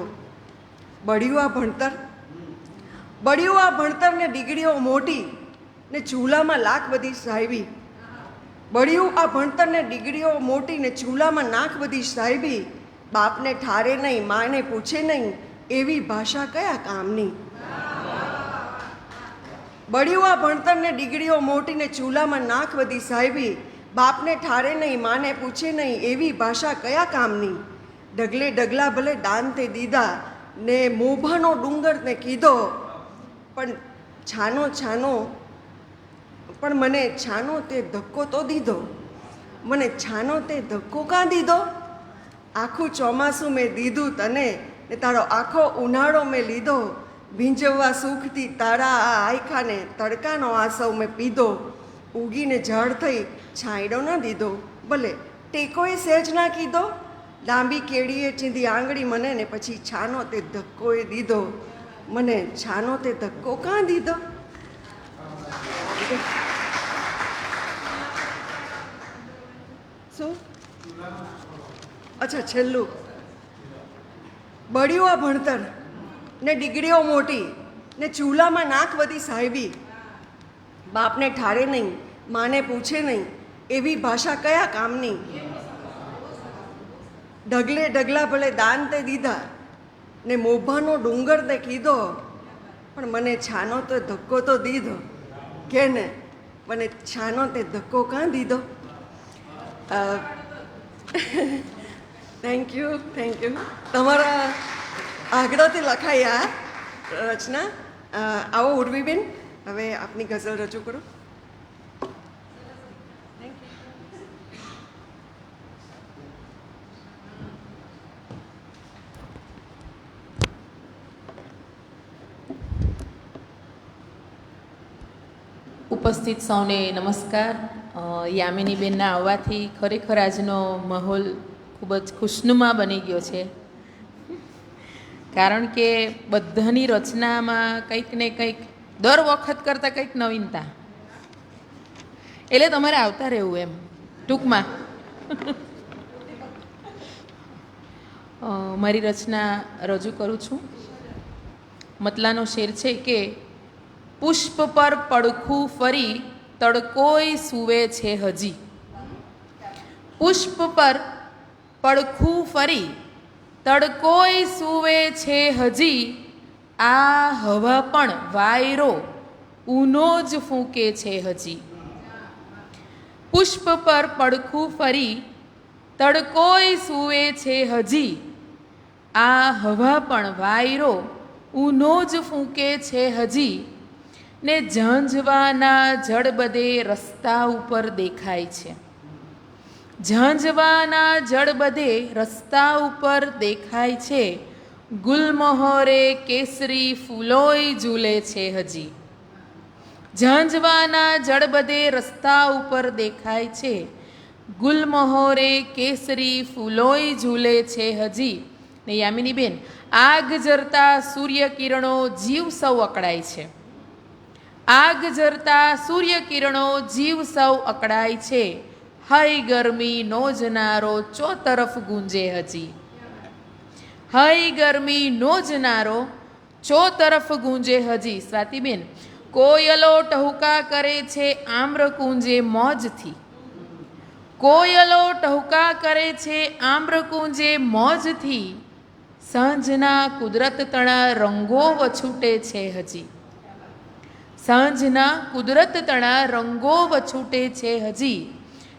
બળ્યું આ ભણતર, બળ્યું આ ભણતર ને ડિગ્રીઓ મોટી ને ચૂલામાં લાખ બધી સાહેબી. બળ્યું આ ભણતર ને ડિગ્રીઓ મોટી ને ચૂલામાં નાખ બધી સાહેબી. બાપને ઠારે નહીં, માને પૂછે નહીં, એવી ભાષા કયા કામની? બળ્યું આ ભણતર ને ડિગ્રીઓ મોટી ને ચૂલામાં નાખ બધી સાહેબી. બાપને ઠારે નહીં, માને પૂછે નહીં, એવી ભાષા કયા કામની? ડગલે ડગલા ભલે દાન તે દીધા ને મોભાનો ડુંગર ને કીધો, પણ છાનો છાનો પણ મને છાનો તે ધક્કો તો દીધો. મને છાનો તે ધક્કો કાં દીધો? આખું ચોમાસું મેં દીધું તને ને તારો આખો ઉનાળો મેં લીધો. ભીંજવવા સુખથી તારા આ આયખાને તડકાનો આસવ મેં પીધો. ઉગીને ઝાડ થઈ છાંયડો ના દીધો, ભલે ટેકોએ સહેજ ના કીધો. લાંબી કેળીએ ચીંધી આંગળી મને ને પછી છાનો તે ધક્કોએ દીધો. મને છાનો તે ધક્કો કાં દીધો? શું? અચ્છા, છેલ્લું. બળ્યું આ ભણતર ને ડિગ્રીઓ મોટી ને ચૂલામાં નાખ બધી સાહેબી. બાપને ઠારે નહીં, માને પૂછે નહીં, એવી ભાષા કયા કામની? ડગલે ડગલા ભલે દાન તે દીધા ને મોભાનો ડુંગર તે કીધો, પણ મને છાનો તો ધક્કો તો દીધો. કે ને મને છાનો તે ધક્કો કાં દીધો? Thank you, thank you. તમારા આગ્રહથી લખાઈ આ રચના. આવો ઉર્વીબેન, હવે આપની ગઝલ રજૂ કરો. ઉપસ્થિત સૌને નમસ્કાર. યામિનીબેનના આવવાથી ખરેખર આજનો માહોલ ખૂબ જ ખુશનુમા બની ગયો છે, કારણ કે બધાની રચનામાં કંઈક ને કંઈક દર વખત કરતાં કંઈક નવીનતા, એટલે તમારે આવતા રહેવું એમ ટૂંકમાં. મારી રચના રજૂ કરું છું. મતલાનો શેર છે કે પુષ્પ પર પડખું ફરી તડકોય સૂવે છે હજી. પુષ્પ પર પડખું ફરી તડકોય સૂવે છે હજી. આ હવા પણ વાયરો ઊનો જ ફૂંકે છે હજી. પુષ્પ પર પડખું ફરી તડકોય સૂવે છે હજી. આ હવા પણ વાયરો ઊનો જ ફૂંકે છે હજી. ને ઝાંઝવાના જળ બધે રસ્તા ઉપર દેખાય છે. ઝાંઝવાના જળ બધે રસ્તા ઉપર દેખાય છે, ગુલમહોરે કેસરી ફૂલોય ઝૂલે છે હજી. ઝાંઝવાના જળ બધે રસ્તા ઉપર દેખાય છે, ગુલમહોરે કેસરી ફૂલોય ઝૂલે છે હજી. ને યામિનીબેન, આગ જરતા સૂર્ય કિરણો જીવ સૌ અકળાય છે. આગ જરતા સૂર્ય કિરણો જીવ સૌ અકળાય છે, હઈ ગરમી નો જનારો ચો તરફ ગુંજે હજી. હઈ ગરમી નો જનારો ચો તરફ ગુંજે હજી. સ્વાતિબેન, કોયલો ટહુકા કરે છે આમ્ર કુંજે મોજથી. કોયલો ટહુકા કરે છે આમ્ર કુંજે મોજથી, સાંજના કુદરત તણા રંગો વછૂટે છે હજી. સાંજના કુદરત તણા રંગો વછૂટે છે હજી.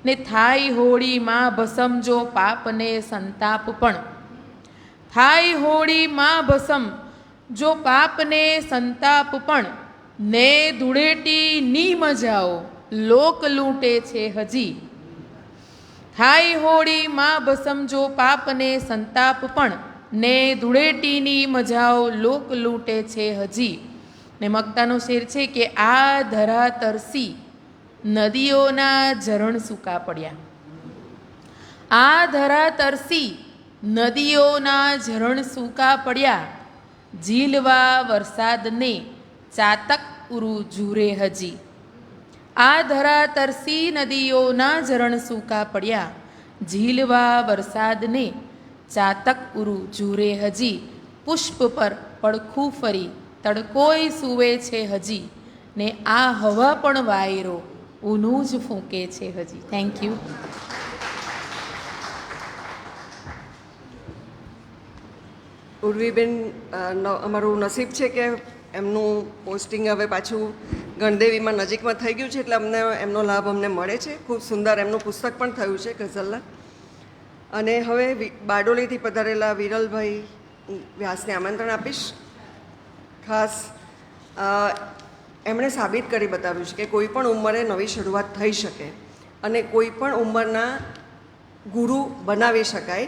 ને થાય હોળીમાં ભસમ જો પાપને સંતાપ પણ. થાય હોળીમાં ભસમ જો પાપને સંતાપ પણ, ને ધૂળેટી ની મજાઓ લોક લૂંટે છે હજી. થાય હોળીમાં ભસમ જો પાપને સંતાપ પણ, ને ધૂળેટીની મજાઓ લોક લૂંટે છે હજી. ને મક્તાનો શેર છે કે આ ધરા તરસી, નદીઓના ઝરણ સૂકા પડ્યા. આ ધરા તરસી, નદીઓના ઝરણ સૂકા પડ્યા, ઝીલવા વરસાદને ચાતક ઉરુ ઝૂરે હજી. આ ધરા તરસી, નદીઓના ઝરણ સૂકા પડ્યા, ઝીલવા વરસાદને ચાતક ઉરુ ઝૂરે હજી. પુષ્પ પર પડખું ફરી તડકોય સૂવે છે હજી, ને આ હવા પણ વાયરો ઊનું જ ફૂંકે છે હજી. Thank you. ઉર્વીબેન, અમારું નસીબ છે કે એમનું પોસ્ટિંગ હવે પાછું ગણદેવીમાં નજીકમાં થઈ ગયું છે, એટલે અમને એમનો લાભ અમને મળે છે. ખૂબ સુંદર એમનું પુસ્તક પણ થયું છે ગઝલના. અને હવે બારડોલીથી પધારેલા વિરલભાઈ વ્યાસને આમંત્રણ આપીશ. ખાસ એમણે સાબિત કરી બતાવ્યું છે કે કોઈ પણ ઉંમરે નવી શરૂઆત થઈ શકે અને કોઈ પણ ઉંમરના ગુરુ બનાવી શકાય.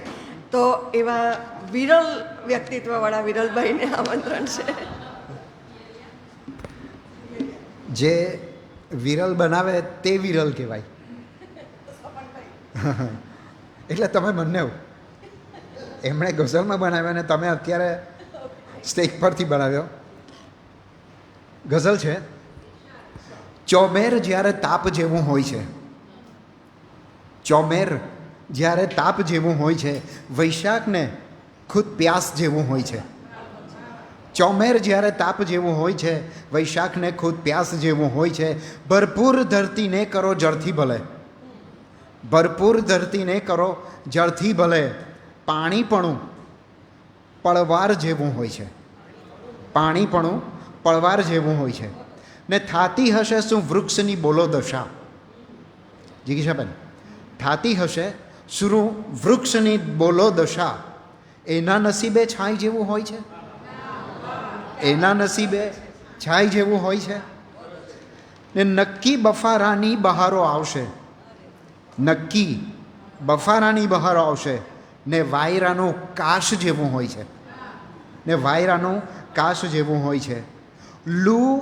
તો એવા વિરલ વ્યક્તિત્વવાળા વિરલભાઈને આમંત્રણ છે. જે વિરલ બનાવે તે વિરલ કહેવાય. એટલે તમે બંને એમણે ગઝલમાં બનાવ્યો અને તમે અત્યારે સ્ટેજ પરથી બનાવ્યો. ગઝલ છે, ચોમેર જ્યારે તાપ જેવું હોય છે, ચોમેર જ્યારે તાપ જેવું હોય છે, વૈશાખને ખુદ પ્યાસ જેવું હોય છે. ચોમેર જ્યારે તાપ જેવું હોય છે, વૈશાખને ખુદ પ્યાસ જેવું હોય છે. ભરપૂર ધરતીને કરો જળથી ભલે, ભરપૂર ધરતીને કરો જળથી ભલે, પાણીપણું પળવાર જેવું હોય છે. પાણીપણું પળવાર જેવું હોય છે. ને થાતી હશે શું વૃક્ષની બોલો દશા. જીગીશાબેન, થાતી હશે શું વૃક્ષની બોલો દશા, એના નસીબે છાંય જેવું હોય છે. એના નસીબે છાંય જેવું હોય છે. ને નક્કી બફારાની બહારો આવશે, નક્કી બફારાની બહારો આવશે. ને વાયરાનું કાશ જેવું હોય છે, ને વાયરાનું કાશ જેવું હોય છે. લૂ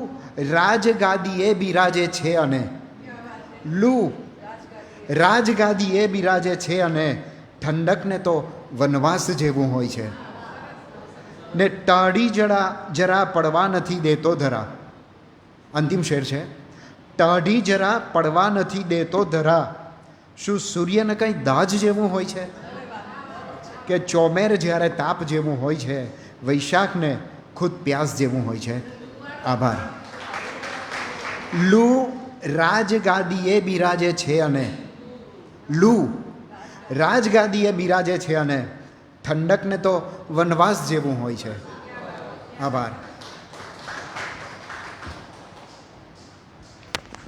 રાજગાદીએ બિરાજે છે અને, લૂ રાજગાદીએ બિરાજે છે અને, ઠંડકને તો વનવાસ જેવું હોય છે. ને ટાઢી જરા પડવા નથી દેતો ધરા. અંતિમ શેર છે, ટાઢી જરા પડવા નથી દેતો ધરા. શું સૂર્યને કંઈ દાજ જેવું હોય છે? કે ચોમેર જ્યારે તાપ જેવું હોય છે, વૈશાખને ખુદ પ્યાસ જેવું હોય છે. આભાર. લૂ રાજગાદીએ બિરાજે છે અને, લૂ રાજગાદીએ બિરાજે છે અને, ઠંડકને તો વનવાસ જેવું હોય છે. આભાર.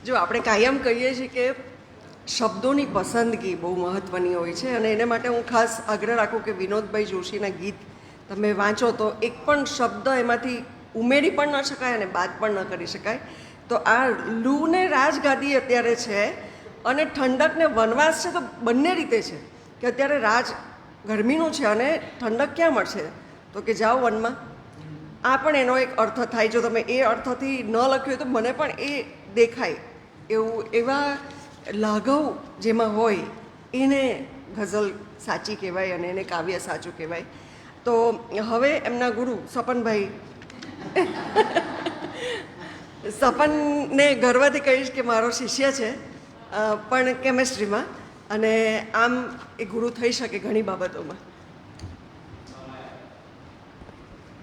જો આપણે કાયમ કહીએ છીએ કે શબ્દોની પસંદગી બહુ મહત્ત્વની હોય છે, અને એને માટે હું ખાસ આગ્રહ રાખું કે વિનોદભાઈ જોશીના ગીત તમે વાંચો તો એક પણ શબ્દ એમાંથી ઉમેરી પણ ન શકાય અને બાદ પણ ન કરી શકાય. તો આ લૂને રાજગાદી અત્યારે છે અને ઠંડક ને વનવાસ છે તો બંને રીતે છે કે અત્યારે રાજ ગરમીનું છે અને ઠંડક ક્યાં મળશે, તો કે જાઓ વનમાં. આ પણ એનો એક અર્થ થાય. જો તમે એ અર્થથી ન લખ્યું હોય તો મને પણ એ દેખાય એવું, એવા લાઘવ જેમાં હોય એને ગઝલ સાચી કહેવાય અને એને કાવ્ય સાચું કહેવાય. તો હવે એમના ગુરુ સપનભાઈ, સપનને ગર્વથી કહીશ કે મારો શિષ્ય છે, પણ કેમેસ્ટ્રીમાં, અને આમ એ ગુરુ થઈ શકે ઘણી બાબતોમાં.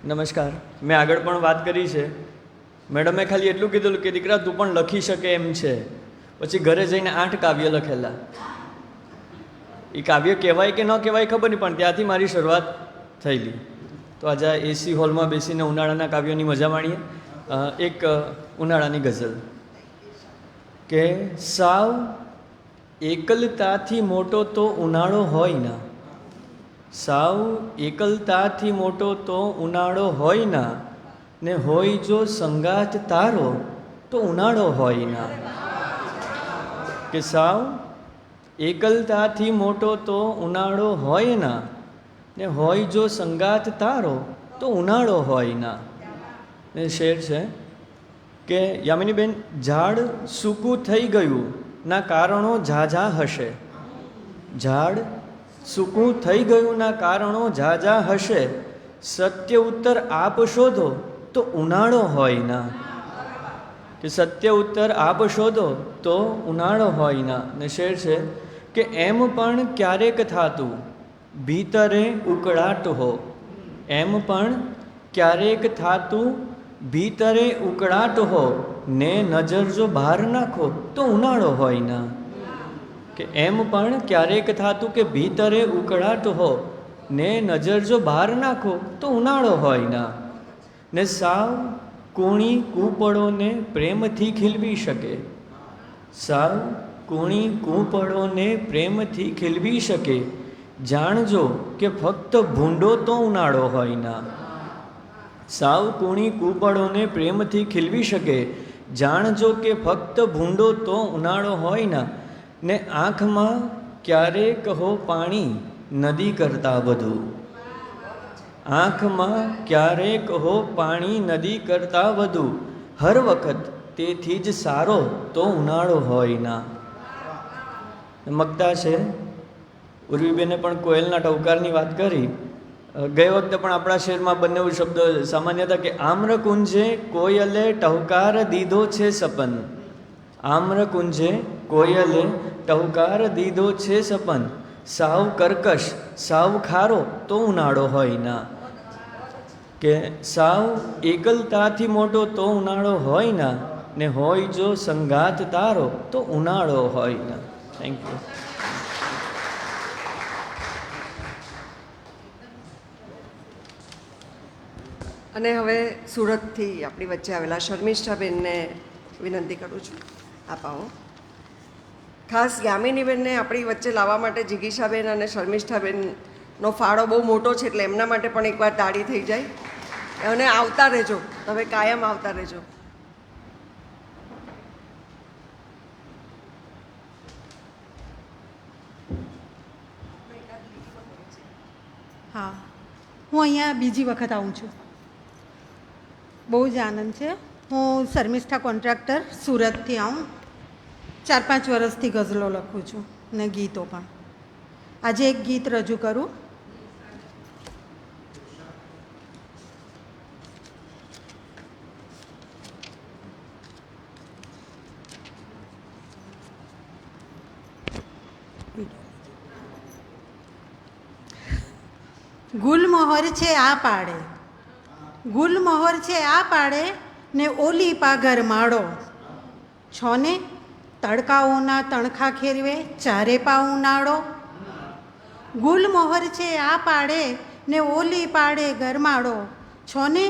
નમસ્કાર. મેં આગળ પણ વાત કરી છે. મેડમે ખાલી એટલું કીધું કે દીકરા તું પણ લખી શકે એમ છે. પછી ઘરે જઈને 8 કાવ્ય લખેલા. એ કાવ્ય કહેવાય કે ન કહેવાય ખબર નહીં, પણ ત્યાંથી મારી શરૂઆત થયેલી. તો આજે એસી હોલમાં બેસીને ઉનાળાના કાવ્યોની મજા માણીએ. એક ઉનાળાની ગઝલ કે સાવ એકલતાથી મોટો તો ઉનાળો હોય ના, સાવ એકલતાથી મોટો તો ઉનાળો હોય ના, ને હોય જો સંગાત તારો તો ઉનાળો હોય ના. કે સાવ એકલતાથી મોટો તો ઉનાળો હોય ના, ને હોય જો સંગાત તારો તો ઉનાળો હોય ના. ને શેર છે કે યામિનીબેન, ઝાડ સૂકું થઈ ગયું ના કારણો ઝાઝા હશે, ઝાડ સૂકું થઈ ગયું ના કારણો ઝાઝા હશે, સત્ય ઉત્તર આપ શોધો તો ઉનાળો હોય ના. કે સત્ય ઉત્તર આપ શોધો તો ઉનાળો હોય ના. ને શેર છે કે એમ પણ ક્યારેક થાતું ભીતરે ઉકળાટ હો, એમ પણ ક્યારેક થાતું ભીતરે ઉકળાટ હો, ને નજર જો બહાર નાખો તો ઉનાળો હોય ના. કે એમ પણ ક્યારેક થાતું કે ભીતરે ઉકળાટ હો, ને નજર જો બહાર નાખો તો ઉનાળો હોય ના. ને સાવ કૂણી કૂપળોને પ્રેમથી ખીલવી શકે, સાવ કૂણી કૂપળોને પ્રેમથી ખીલવી શકે, જાણજો કે ફક્ત ભૂંડો તો ઉનાળો હોય ના. સાવ કૂણી કૂપળોને પ્રેમથી ખીલવી શકે, જાણજો કે ફક્ત ભૂંડો તો ઉનાળો હોય ના. ને આંખમાં ક્યારેક હો પાણી નદી કરતાં વધુ, આંખમાં ક્યારેક હો પાણી નદી કરતાં વધુ, હર વખત તેથી જ સારો તો ઉનાળો હોય ના. મગતા છે ઉર્વીબેને પણ કોયલના ટહુકારની વાત કરી. ગઈ વખતે પણ આપણા શહેરમાં બંને શબ્દો સામાન્ય હતા કે આમ્રકુંજે કોયલે ટહુકાર દીધો છે સપન, આમ્રકુંજે કોયલે ટહુકાર દીધો છે સપન, સાવ કર્કશ સાવ ખારો તો ઉનાળો હોય ના. કે સાવ એકલતાથી મોટો તો ઉનાળો હોય ના, ને હોય જો સંગાત તારો તો ઉનાળો હોય ના. Thank you. અને હવે સુરતથી આપણી વચ્ચે આવેલા શર્મિષ્ઠાબેનને વિનંતી કરું છું, આપ આવો. ખાસ યામિનીબેનને આપણી વચ્ચે લાવવા માટે જિગીશાબેન અને શર્મિષ્ઠાબેનનો ફાળો બહુ મોટો છે, એટલે એમના માટે પણ એકવાર તાળી થઈ જાય. અને આવતા રહેજો, તમે કાયમ આવતા રહેજો. હા, હું અહીંયા બીજી વખત આવું છું. બહુ જ આનંદ છે. હું શર્મિષ્ઠા કોન્ટ્રાક્ટર સુરતથી આવું. 4-5 વર્ષથી ગઝલો લખું છું ને ગીતો પણ. આજે એક ગીત રજૂ કરું. ગુલમોહર છે આ પાડે, ગુલમોહર છે આ પાડે, ને ઓલી પાઘર માળો, છોને તડકાઓના તણખા ખેરવે ચારે પાઉ નાળો. ગુલમોહર છે આ પાડે ને ઓલી પાડે ગરમાળો, છોને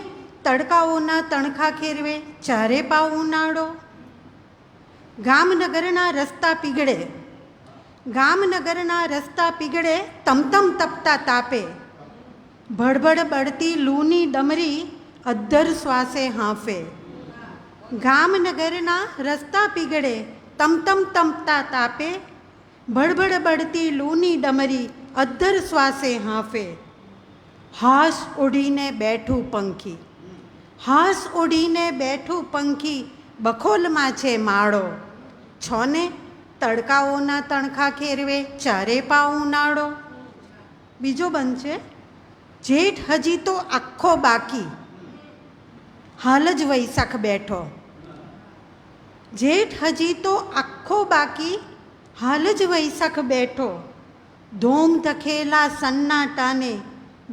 તડકાઓના તણખા ખેરવે ચારે પાઉ નાળો. ગામનગરના રસ્તા પીગળે, ગામનગરના રસ્તા પીગળે તમતમ તપતા તાપે, ભડભડ બળતી લૂની ડમરી અદ્ધર શ્વાસે હાંફે. ગામનગરના રસ્તા પીગળે તમતા તાપે ભડભડ બળતી લૂની ડમરી અદ્ધર શ્વાસે હાંફે. હાસ ઓઢીને બેઠું પંખી, હાસ ઓઢીને બેઠું પંખી, બખોલમાં છે માળો. છોને તડકાઓના તણખા ખેરવે, ચારે પાઉ નાળો. બીજો બંધ છે, જેઠ હજી તો આખો બાકી, હાલ જ વૈશાખ બેઠો. જેઠ હજી તો આખો બાકી, હાલ જ વૈશાખ બેઠો. ધોમ ધખેલા સન્નાટાને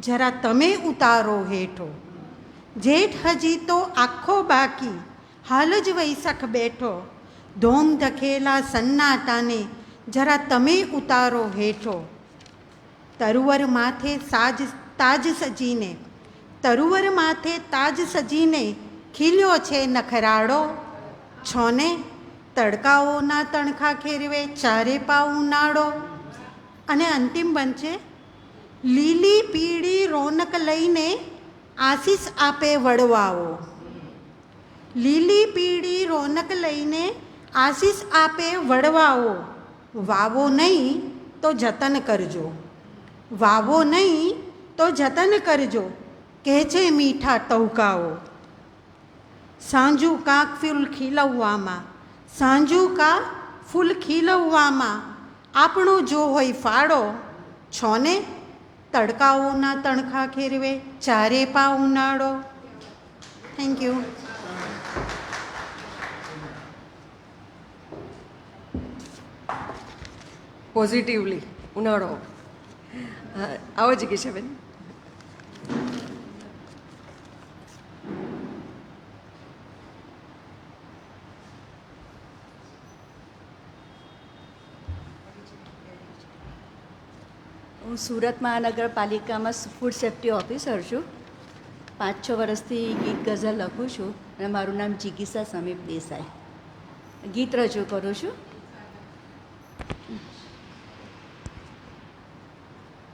જરા તમે ઉતારો હેઠો. જેઠ હજી તો આખો બાકી, હાલ જ વૈશાખ બેઠો. ધોમ ધખેલા સન્નાટાને જરા તમે ઉતારો હેઠો. તરુવર માથે તાજ સજીને, તરુવર માથે તાજ સજીને ખીલ્યો છે નખરાડો. છોને તડકાઓના તણખા ખેરવે, ચારે પાઉ નાળો. અને અંતિમ બંધ છે, લીલી પીળી રોનક લઈને આશીષ આપે વડવાઓ. લીલી પીળી રોનક લઈને આશીષ આપે વડવાઓ. વાવો નહીં તો જતન કરજો, વાવો નહીં તો જતન કરજો, કહે છે મીઠા ટહુકાઓ. સાંજુ કાંક ફૂલ ખીલવવામાં, સાંજુ કા ફૂલ ખીલવવામાં આપણો જો હોય ફાળો. છોને તડકાઓના તણખા ખેરવે, ચારે પાઉ નાળો. Thank you. પોઝિટિવલી ઉનાળો. આવો જિગીશાબેન. હું સુરત મહાનગરપાલિકામાં ફૂડ સેફ્ટી ઓફિસર છું. 5-6 વર્ષથી ગીત ગઝલ લખું છું અને મારું નામ જિગીશા સમીપ દેસાઈ. ગીત રજૂ કરું છું.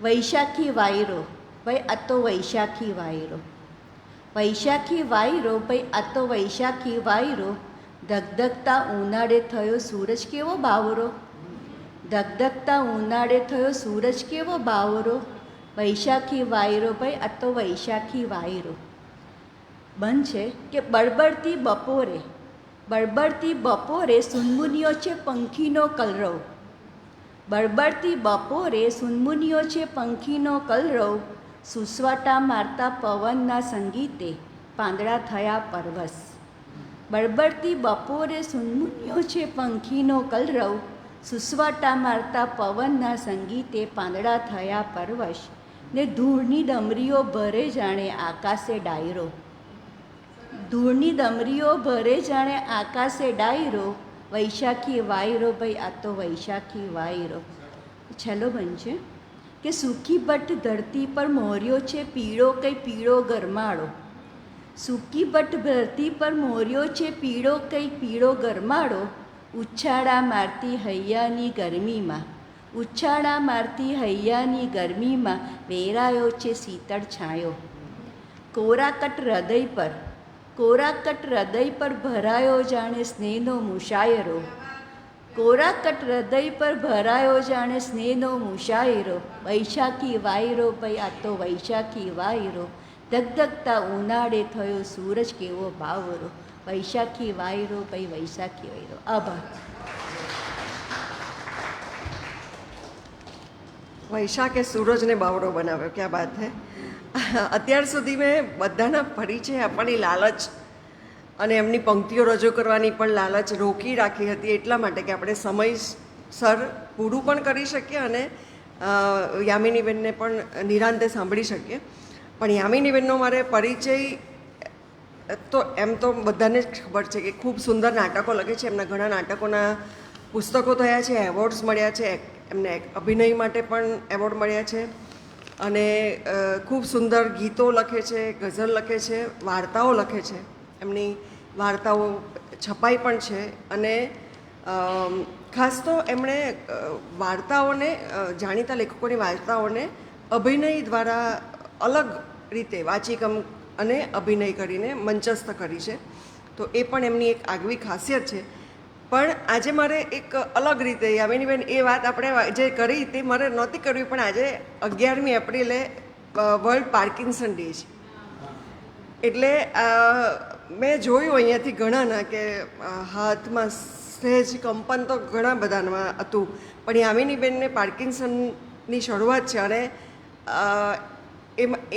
વૈશાખી વાયરો ભાઈ આ તો વૈશાખી વાયરો, વૈશાખી વાયરો ભાઈ આ તો વૈશાખી વાયરો. ધગધગતા ઉનાળે થયો સૂરજ કેવો બાવરો, ધગધગતા ઉનાળે થયો સૂરજ કેવો બાવરો. વૈશાખી વાયરો ભાઈ આ તો વૈશાખી વાયરો. બંધ છે કે બળબડતી બપોરે, બળબડતી બપોરે સુનમુનિયો છે પંખીનો કલરવ. બળબડતી બપોરે સુનમુનિયો છે પંખીનો કલરવ. સુસવાટા મારતા પવનના સંગીતે પાંદડા થયા પરવશ. બળબડતી બપોરે સુનમુનિયો છે પંખીનો કલરવ. સુસવાટા મારતા પવનના સંગીતે પાંદડા થયા પરવશ. ને ધૂળની ડમરીઓ ભરે જાણે આકાશે ડાયરો, ધૂળની ડમરીઓ ભરે જાણે આકાશે ડાયરો. વૈશાખી વાયરો ભાઈ આ તો વૈશાખી વાયરો. છેલ્લો બનશે કે સૂકી બટ ધરતી પર મોર્યો છે પીળો કંઈ પીળો ગરમાળો. સૂકી બટ ધરતી પર મોર્યો છે પીળો કંઈ પીળો ગરમાળો. ઉછાળા મારતી હૈયાની ગરમીમાં, ઉછાળા મારતી હૈયાની ગરમીમાં વેરાયો છે શીતળ છાંયો. કોરાકટ હૃદય પર, કોરાકટ હૃદય પર ભરાયો જાણે સ્નેહનો મુશાયરો. કોરાકટ હૃદય પર ભરાયો જાણે સ્નેહનો મુશાયરો. વૈશાખી વાયરો ભાઈ આ તો વૈશાખી વાયરો. ધગધગતા ઉનાળે થયો સૂરજ કેવો બાવરો. વૈશાખી વાયરો ભાઈ વૈશાખી વાયરો. આભાર. વૈશાખે સૂરજને બાવડો બનાવ્યો, ક્યાં બાત હે. અત્યાર સુધી મેં બધાના પરિચય આપવાની લાલચ અને એમની પંક્તિઓ રજૂ કરવાની પણ લાલચ રોકી રાખી હતી, એટલા માટે કે આપણે સમયસર પૂરું પણ કરી શકીએ અને યામિનીબેનને પણ નિરાંતે સાંભળી શકીએ. પણ યામિનીબેનનો મારે પરિચય તો એમ તો બધાને જ ખબર છે કે ખૂબ સુંદર નાટકો લખે છે. એમના ઘણા નાટકોના પુસ્તકો થયા છે, એવોર્ડ્સ મળ્યા છે, એમને અભિનય માટે પણ એવોર્ડ મળ્યા છે અને ખૂબ સુંદર ગીતો લખે છે, ગઝલ લખે છે, વાર્તાઓ લખે છે. એમની વાર્તાઓ છપાઈ પણ છે અને ખાસ તો એમણે વાર્તાઓને, જાણીતા લેખકોની વાર્તાઓને અભિનય દ્વારા અલગ રીતે વાચિકમ અને અભિનય કરીને મંચસ્થ કરી છે. તો એ પણ એમની એક આગવી ખાસિયત છે. પણ આજે મારે એક અલગ રીતે યામિનીબેન એ વાત આપણે જે કરી તે મારે નહોતી કરવી, પણ આજે 11મી એપ્રિલે વર્લ્ડ પાર્કિન્સન ડે છે. એટલે મેં જોયું અહીંયાથી ઘણાના કે હાથમાં સહેજ કંપન તો ઘણા બધામાં હતું, પણ યામિનીબેનને પાર્કિન્સનની શરૂઆત છે. અને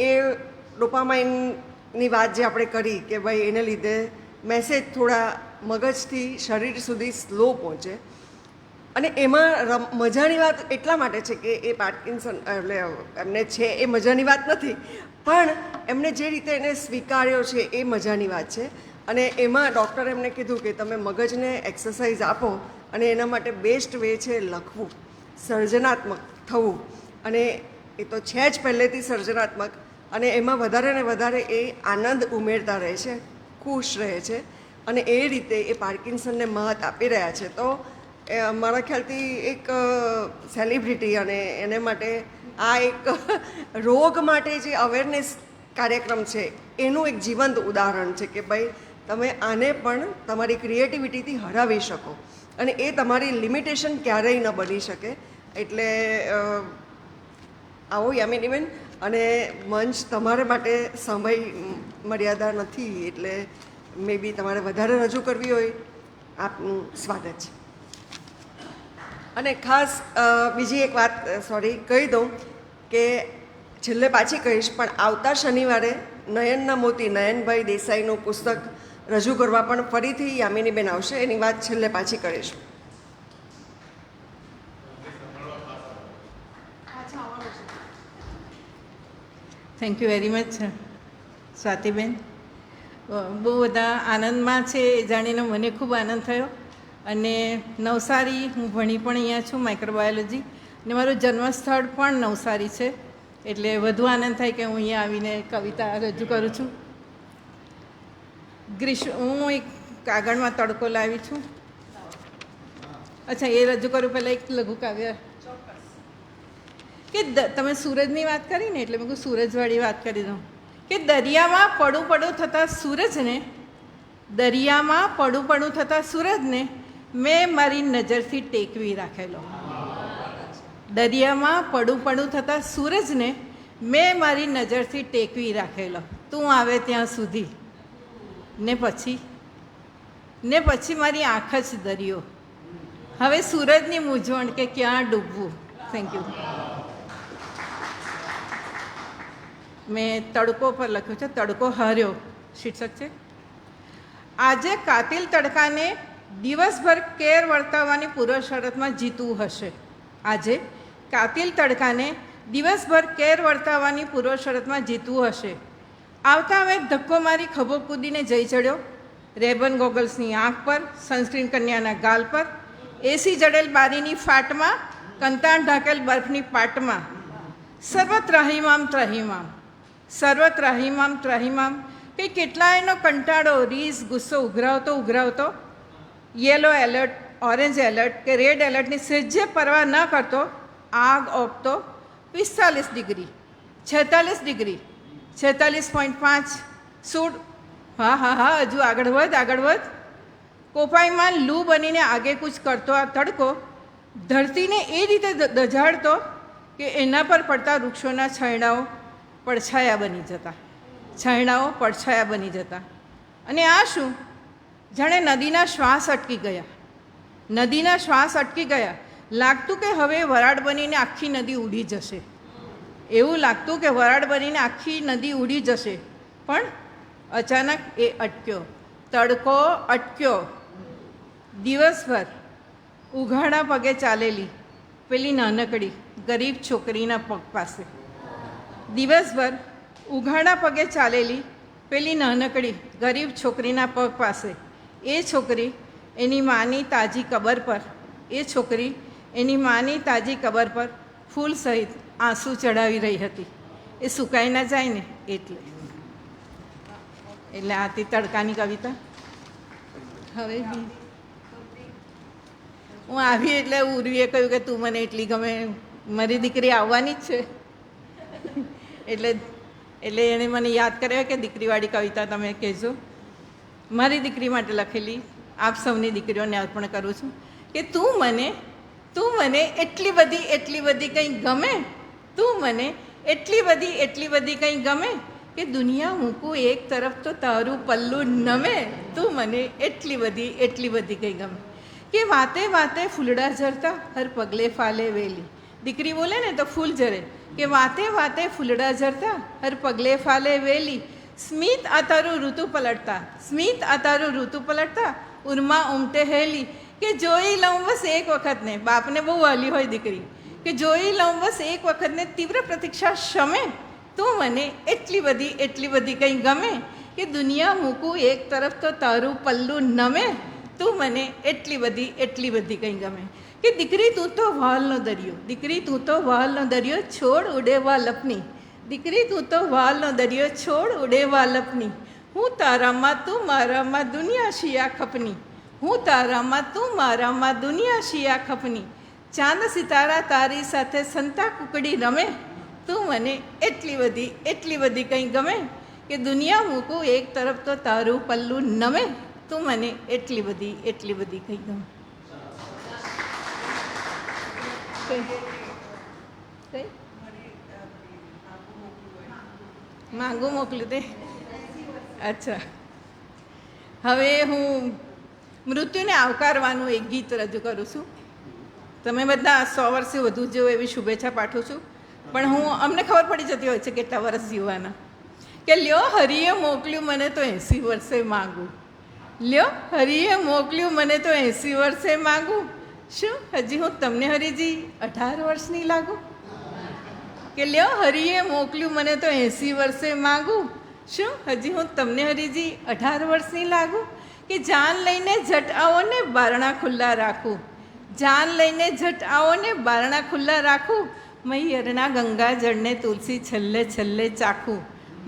એ ડોપામાઇનની વાત જે આપણે કરી કે ભાઈ એને લીધે મેસેજ થોડા મગજથી શરીર સુધી સ્લો પહોંચે. અને એમાં મજાની વાત એટલા માટે છે કે એ પાર્કિન્સન એટલે એમને છે એ મજાની વાત નથી, પણ એમને જે રીતે એને સ્વીકાર્યો છે એ મજાની વાત છે. અને એમાં ડૉક્ટરે એમને કીધું કે તમે મગજને એક્સરસાઇઝ આપો, અને એના માટે બેસ્ટ વે છે લખવું, સર્જનાત્મક થવું. અને એ તો છે જ પહેલેથી સર્જનાત્મક, અને એમાં વધારે ને વધારે એ આનંદ ઉમેરતા રહે છે, ખુશ રહે છે, અને એ રીતે એ પાર્કિન્સનને મહત્વ આપી રહ્યા છે. તો મારા ખ્યાલથી એક સેલિબ્રિટી અને એને માટે આ એક રોગ માટે જે અવેરનેસ કાર્યક્રમ છે એનું એક જીવંત ઉદાહરણ છે કે ભાઈ તમે આને પણ તમારી ક્રિએટિવિટીથી હરાવી શકો, અને એ તમારી લિમિટેશન ક્યારેય ન બની શકે. એટલે આવો યામિનીબેન, અને મંચ તમારે માટે સમય મર્યાદા નથી, એટલે મે બી તમારે વધારે રજૂ કરવી હોય, આપનું સ્વાગત છે. અને ખાસ બીજી એક વાત કહી દઉં કે છેલ્લે પાછી કહીશ, પણ આવતા શનિવારે નયનના મોતી નયનભાઈ દેસાઈનું પુસ્તક રજૂ કરવા પણ ફરીથી યામિનીબેન આવશે. એની વાત છેલ્લે પાછી કરીશું. Thank you very much સ્વાતિબેન. બહુ બધા આનંદમાં છે એ જાણીને મને ખૂબ આનંદ થયો. અને નવસારી હું ભણી પણ અહીંયા છું માઇક્રોબાયોલોજી, અને મારું જન્મસ્થળ પણ નવસારી છે, એટલે વધુ આનંદ થાય કે હું અહીંયા આવીને કવિતા રજૂ કરું છું. હું એક કાગળમાં તડકો લાવી છું. અચ્છા, એ રજૂ કરું પહેલાં એક લઘુ કાવ્ય કે તમે સૂરજની વાત કરી ને, એટલે મેં કહું સૂરજવાળી વાત કરી દઉં કે દરિયામાં પડું પડું થતા સૂરજને, દરિયામાં પડું પડું થતા સૂરજને મેં મારી નજરથી ટેકવી રાખેલો. દરિયામાં પડું પડું થતા સૂરજને મેં મારી નજરથી ટેકવી રાખેલો. તું આવે ત્યાં સુધી ને પછી મારી આંખ જ દરિયો. હવે સૂરજની મૂંઝવણ કે ક્યાં ડૂબવું. Thank you. મેં તડકો પર લખ્યું છે, તડકો હાર્યો શીર્ષક છે. આજે કાતિલ તડકાને દિવસભર કેર વર્તાવવાની પૂર્વ શરતમાં જીતવું હશે. આજે કાતિલ તડકાને દિવસભર કેર વર્તાવવાની પૂર્વ શરતમાં જીતવું હશે. આવતા હવે ધક્કો મારી ખભો કૂદીને જઈ ચડ્યો. રેબન ગોગલ્સની આંખ પર, સનસ્ક્રીન કન્યાના ગાલ પર, એસી જડેલ બારીની ફાટમાં, કંતાણ ઢાંકેલ બરફની પાટમાં, સર્વત્ર રહીમામ ત્રહીમામ, સર્વત્ર રહીમામ ત્રહીમામ. કે કેટલાયનો કંટાળો, રીસ, ગુસ્સો ઉઘરાવતો યેલો એલર્ટ, ઓરેન્જ એલર્ટ કે રેડ એલર્ટની સહેજે પરવા ન કરતો આગ ઓગતો 45 ડિગ્રી, 46 ડિગ્રી, 46.5 સૂડ. હા, હજુ આગળ વધ. કોપાઈમાં લૂ બનીને આગેકૂચ કરતો આ તડકો ધરતીને એ રીતે દઝાડતો કે એના પર પડતા વૃક્ષોના છાંયડાઓ પડછાયા બની જતા. અને આ શું, જાણે નદીના શ્વાસ અટકી ગયા. લાગતું કે હવે વરાળ બનીને આખી નદી ઉડી જશે. એવું લાગતું કે વરાળ બનીને આખી નદી ઉડી જશે. પણ અચાનક એ અટક્યો, તડકો અટક્યો. દિવસભર ઉઘાડા પગે ચાલેલી પેલી નાનકડી ગરીબ છોકરીના પગ પાસે, દિવસભર ઉઘાડા પગે ચાલેલી પેલી નાનકડી ગરીબ છોકરીના પગ પાસે એ છોકરી એની માની તાજી કબર પર ફૂલ સહિત આંસુ ચડાવી રહી હતી. એ સુકાઈ ના જાય ને એટલે આ હતી તડકાની કવિતા. હવે હું આવી એટલે ઉર્વીએ કહ્યું કે તું મને એટલી ગમે, મારી દીકરી આવવાની જ છે. એટલે એણે મને યાદ કર્યો કે દીકરીવાળી કવિતા તમે કહેજો. મારી દીકરી માટે લખેલી આપ સૌની દીકરીઓને અર્પણ કરું છું કે તું મને એટલી બધી કંઈ ગમે, તું મને એટલી બધી કંઈ ગમે કે દુનિયા મૂકું એક તરફ તો તારું પલ્લું નમે, તું મને એટલી બધી કંઈ ગમે કે વાતે વાતે ફૂલડા ઝરતા હર પગલે ફાલે વેલી. દીકરી બોલે ને તો ફૂલ ઝરે કે વાતે વાતે ફૂલડા ઝરતા હર પગલે ફાલે વેલી. સ્મિત આ તારું ઋતુ પલટતા ઉર્મા ઉમટે હેલી. કે જોઈ લઉં બસ એક વખતને, બાપને બહુ વાલી હોય દીકરી, કે જોઈ લઉં બસ એક વખતને તીવ્ર પ્રતીક્ષા શમે, તું મને એટલી બધી કંઈ ગમે કે દુનિયા મૂકું એક તરફ તો તારું પલ્લું નમે, તું મને એટલી બધી કંઈ ગમે. કે દીકરી તું તો વાલનો દરિયો, દીકરી તું તો વાલનો દરિયો છોડ ઉડેવા લપની, દીકરી તું તો વાલનો દરિયો છોડ ઉડેવા લપની. હું તારામાં તું મારામાં દુનિયા શિયા ખપની, હું તારામાં તું મારામાં દુનિયા શિયા ખપની. ચાંદ સિતારા તારી સાથે સંતા કુકડી રમે, તું મને એટલી બધી કંઈ ગમે કે દુનિયા મૂકું એક તરફ તો તારું પલ્લું નમે, તું મને એટલી બધી કંઈ ગમે. કઈ માંગુ મોકલું તે? અચ્છા, હવે હું મૃત્યુને આવકારવાનું એક ગીત રજૂ કરું છું. તમે બધા 100 વર્ષે વધુ જેવો એવી શુભેચ્છા પાઠવું છું, પણ અમને ખબર પડી જતી હોય છે કેટલા વર્ષ જીવવાના. કે લ્યો હરિએ મોકલ્યું મને તો 80 વર્ષે માગું, લ્યો હરિએ મોકલ્યું મને તો 80 વર્ષે માગું, શું હજી હું તમને હરિજી 18 વર્ષની લાગું? કે લ્યો હરિએ મોકલ્યું મને તો 80 વર્ષે માગું, શું હજી હું તમને હરિજી 18 વર્ષની લાગું? કે જાન લઈને ઝટ આવો ને બારણા ખુલ્લા રાખું, જાન લઈને ઝટ આવો ને બારણા ખુલ્લા રાખું, મૈયરના ગંગા જળને તુલસી છલ્લે ચાખું,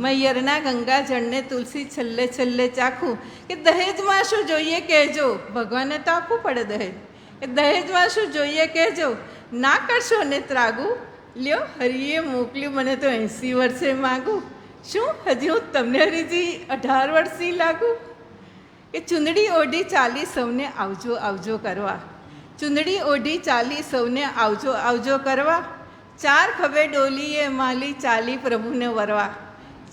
મૈયરના ગંગા જળને તુલસી છલ્લે ચાખું. કે દહેજમાં શું જોઈએ કહેજો, ભગવાનને તો આપવું પડે દહેજ, કે દહેજમાં શું જોઈએ કહેજો, ના કરશો ને ત્રાગું, લ્યો હરિએ મોકલ્યું મને તો 80 વર્ષે માગું, શું હજી હું તમને હરીજી 18 વર્ષની લાગું? કે ચૂંદડી ઓઢી ચાલી સૌને આવજો કરવા, ચૂંદડી ઓઢી ચાલી સૌને આવજો કરવા, 4 ખભે ડોલીએ માલી ચાલી પ્રભુને વરવા,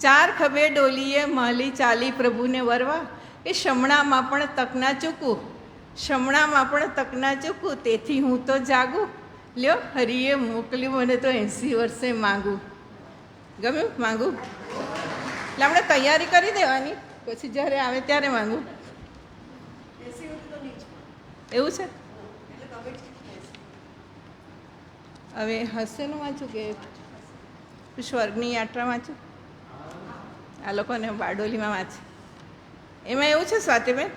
4 ખભે ડોલીએ માલી ચાલી પ્રભુને વરવા. એ શમણામાં પણ તક ના ચૂકું, શમણામાં પણ તક ના ચૂકું, તેથી હું તો જાગું, લ્યો હરિએ મોકલ્યું મને તો 80 વર્ષે માગું. ગમ્યું? માગું એટલે આપણે તૈયારી કરી દેવાની, પછી જ્યારે આવે ત્યારે માગું. એવું છે? હવે હાસ્યનું વાંચું કે સ્વર્ગની યાત્રા વાંચું? આ લોકોને બારડોલીમાં વાંચે. એમાં એવું છે સ્વાતિબેન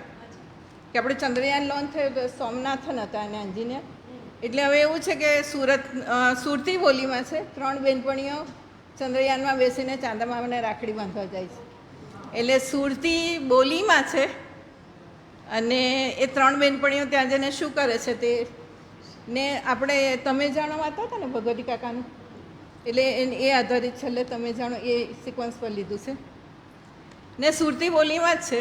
કે આપણે ચંદ્રયાન લોન્ચ થયું તો સોમનાથન હતા અને એન્જિનિયર, એટલે હવે એવું છે કે સુરતી બોલીમાં છે 3 બહેનપણીઓ ચંદ્રયાનમાં બેસીને ચાંદામામાને રાખડી બાંધવા જાય છે, એટલે સુરતી બોલીમાં છે. અને એ 3 બહેનપણીઓ ત્યાં જઈને શું કરે છે તે ને આપણે તમે જાણો વાંચતા હતા ને ભગવતી કાકાનું, એટલે એ આધારિત છેલ્લે તમે જાણો એ સિક્વન્સ પર લીધું છે ને સુરતી બોલીમાં જ છે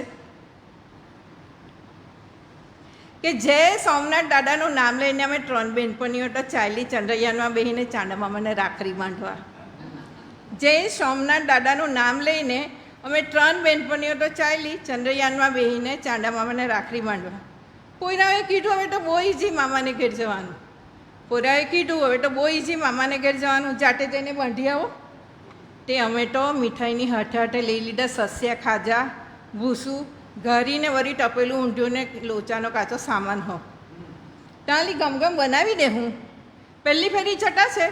કે જય સોમનાથ દાદાનું નામ લઈને અમે 3 બહેનપણીઓ તો ચાલી ચંદ્રયાનમાં બેસીને ચાંદામામાને રાખડી બાંધવા. જય સોમનાથ દાદાનું નામ લઈને અમે 3 બહેનપણીઓ તો ચાલી ચંદ્રયાનમાં બેસીને ચાંદામામાને રાખડી બાંધવા. પોયરાએ કીધું હવે તો બહુ ઇઝી મામાને ઘેર જવાનું, પોયરાએ કીધું હવે તો બહુ ઇઝી મામાને ઘેર જવાનું, જાતે જઈને બાંધી આવો. તે અમે તો મીઠાઈની હાથે લઈ લીધા સસ્યા ખાજા ભૂસું, ઘરીને વળી ટપેલું ઊંધિયું ને લોચાનો કાચો સામાન હો. તાલી ગમગમ બનાવી દે હું. પહેલી ફેરી ચટાશે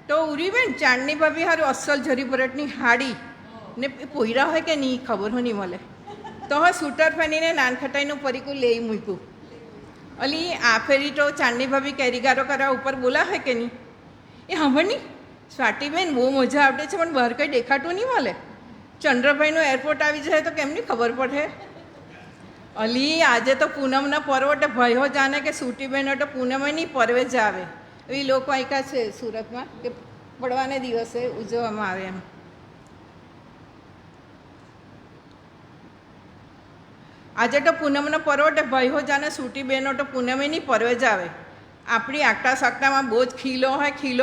તો ઉરીબેન ચાંદની ભાભી હારું અસલ જરી ભરતની હાડી ને પોયરા હોય કે નહીં ખબર હોય નહીં મળે તો હવે સૂટર ફેરીને નાનખટાઈનું પરીકું લઈ મૂક્યું. અલી આ ફેરી તો ચાંદની ભાભી કેરીગારો કરવા ઉપર બોલા હોય કે નહીં. એ ખબર નહીં સ્વાતિબેન બહુ મજા આવડે છે પણ બહાર કંઈ દેખાતું નહીં મળે. ચંદ્રભાઈનું એરપોર્ટ આવી જાય તો કેમની ખબર પડે? અલી આજે તો પૂનમના પર્વટે ભાઈઓ જાણે કે સૂટીબેનો તો પૂનમે નહીં પર્વે જ આવે એવી લોકવાયકા છે સુરતમાં કે પડવાને દિવસે ઉજવવામાં આવે એમ. આજે તો પૂનમનો પર્વ એટલે ભાઈઓ જાણે સૂટી બહેનો તો પૂનમે નહીં પર્વે જ આવે. આપણી આકટા સાકટામાં બહુ જ ખીલો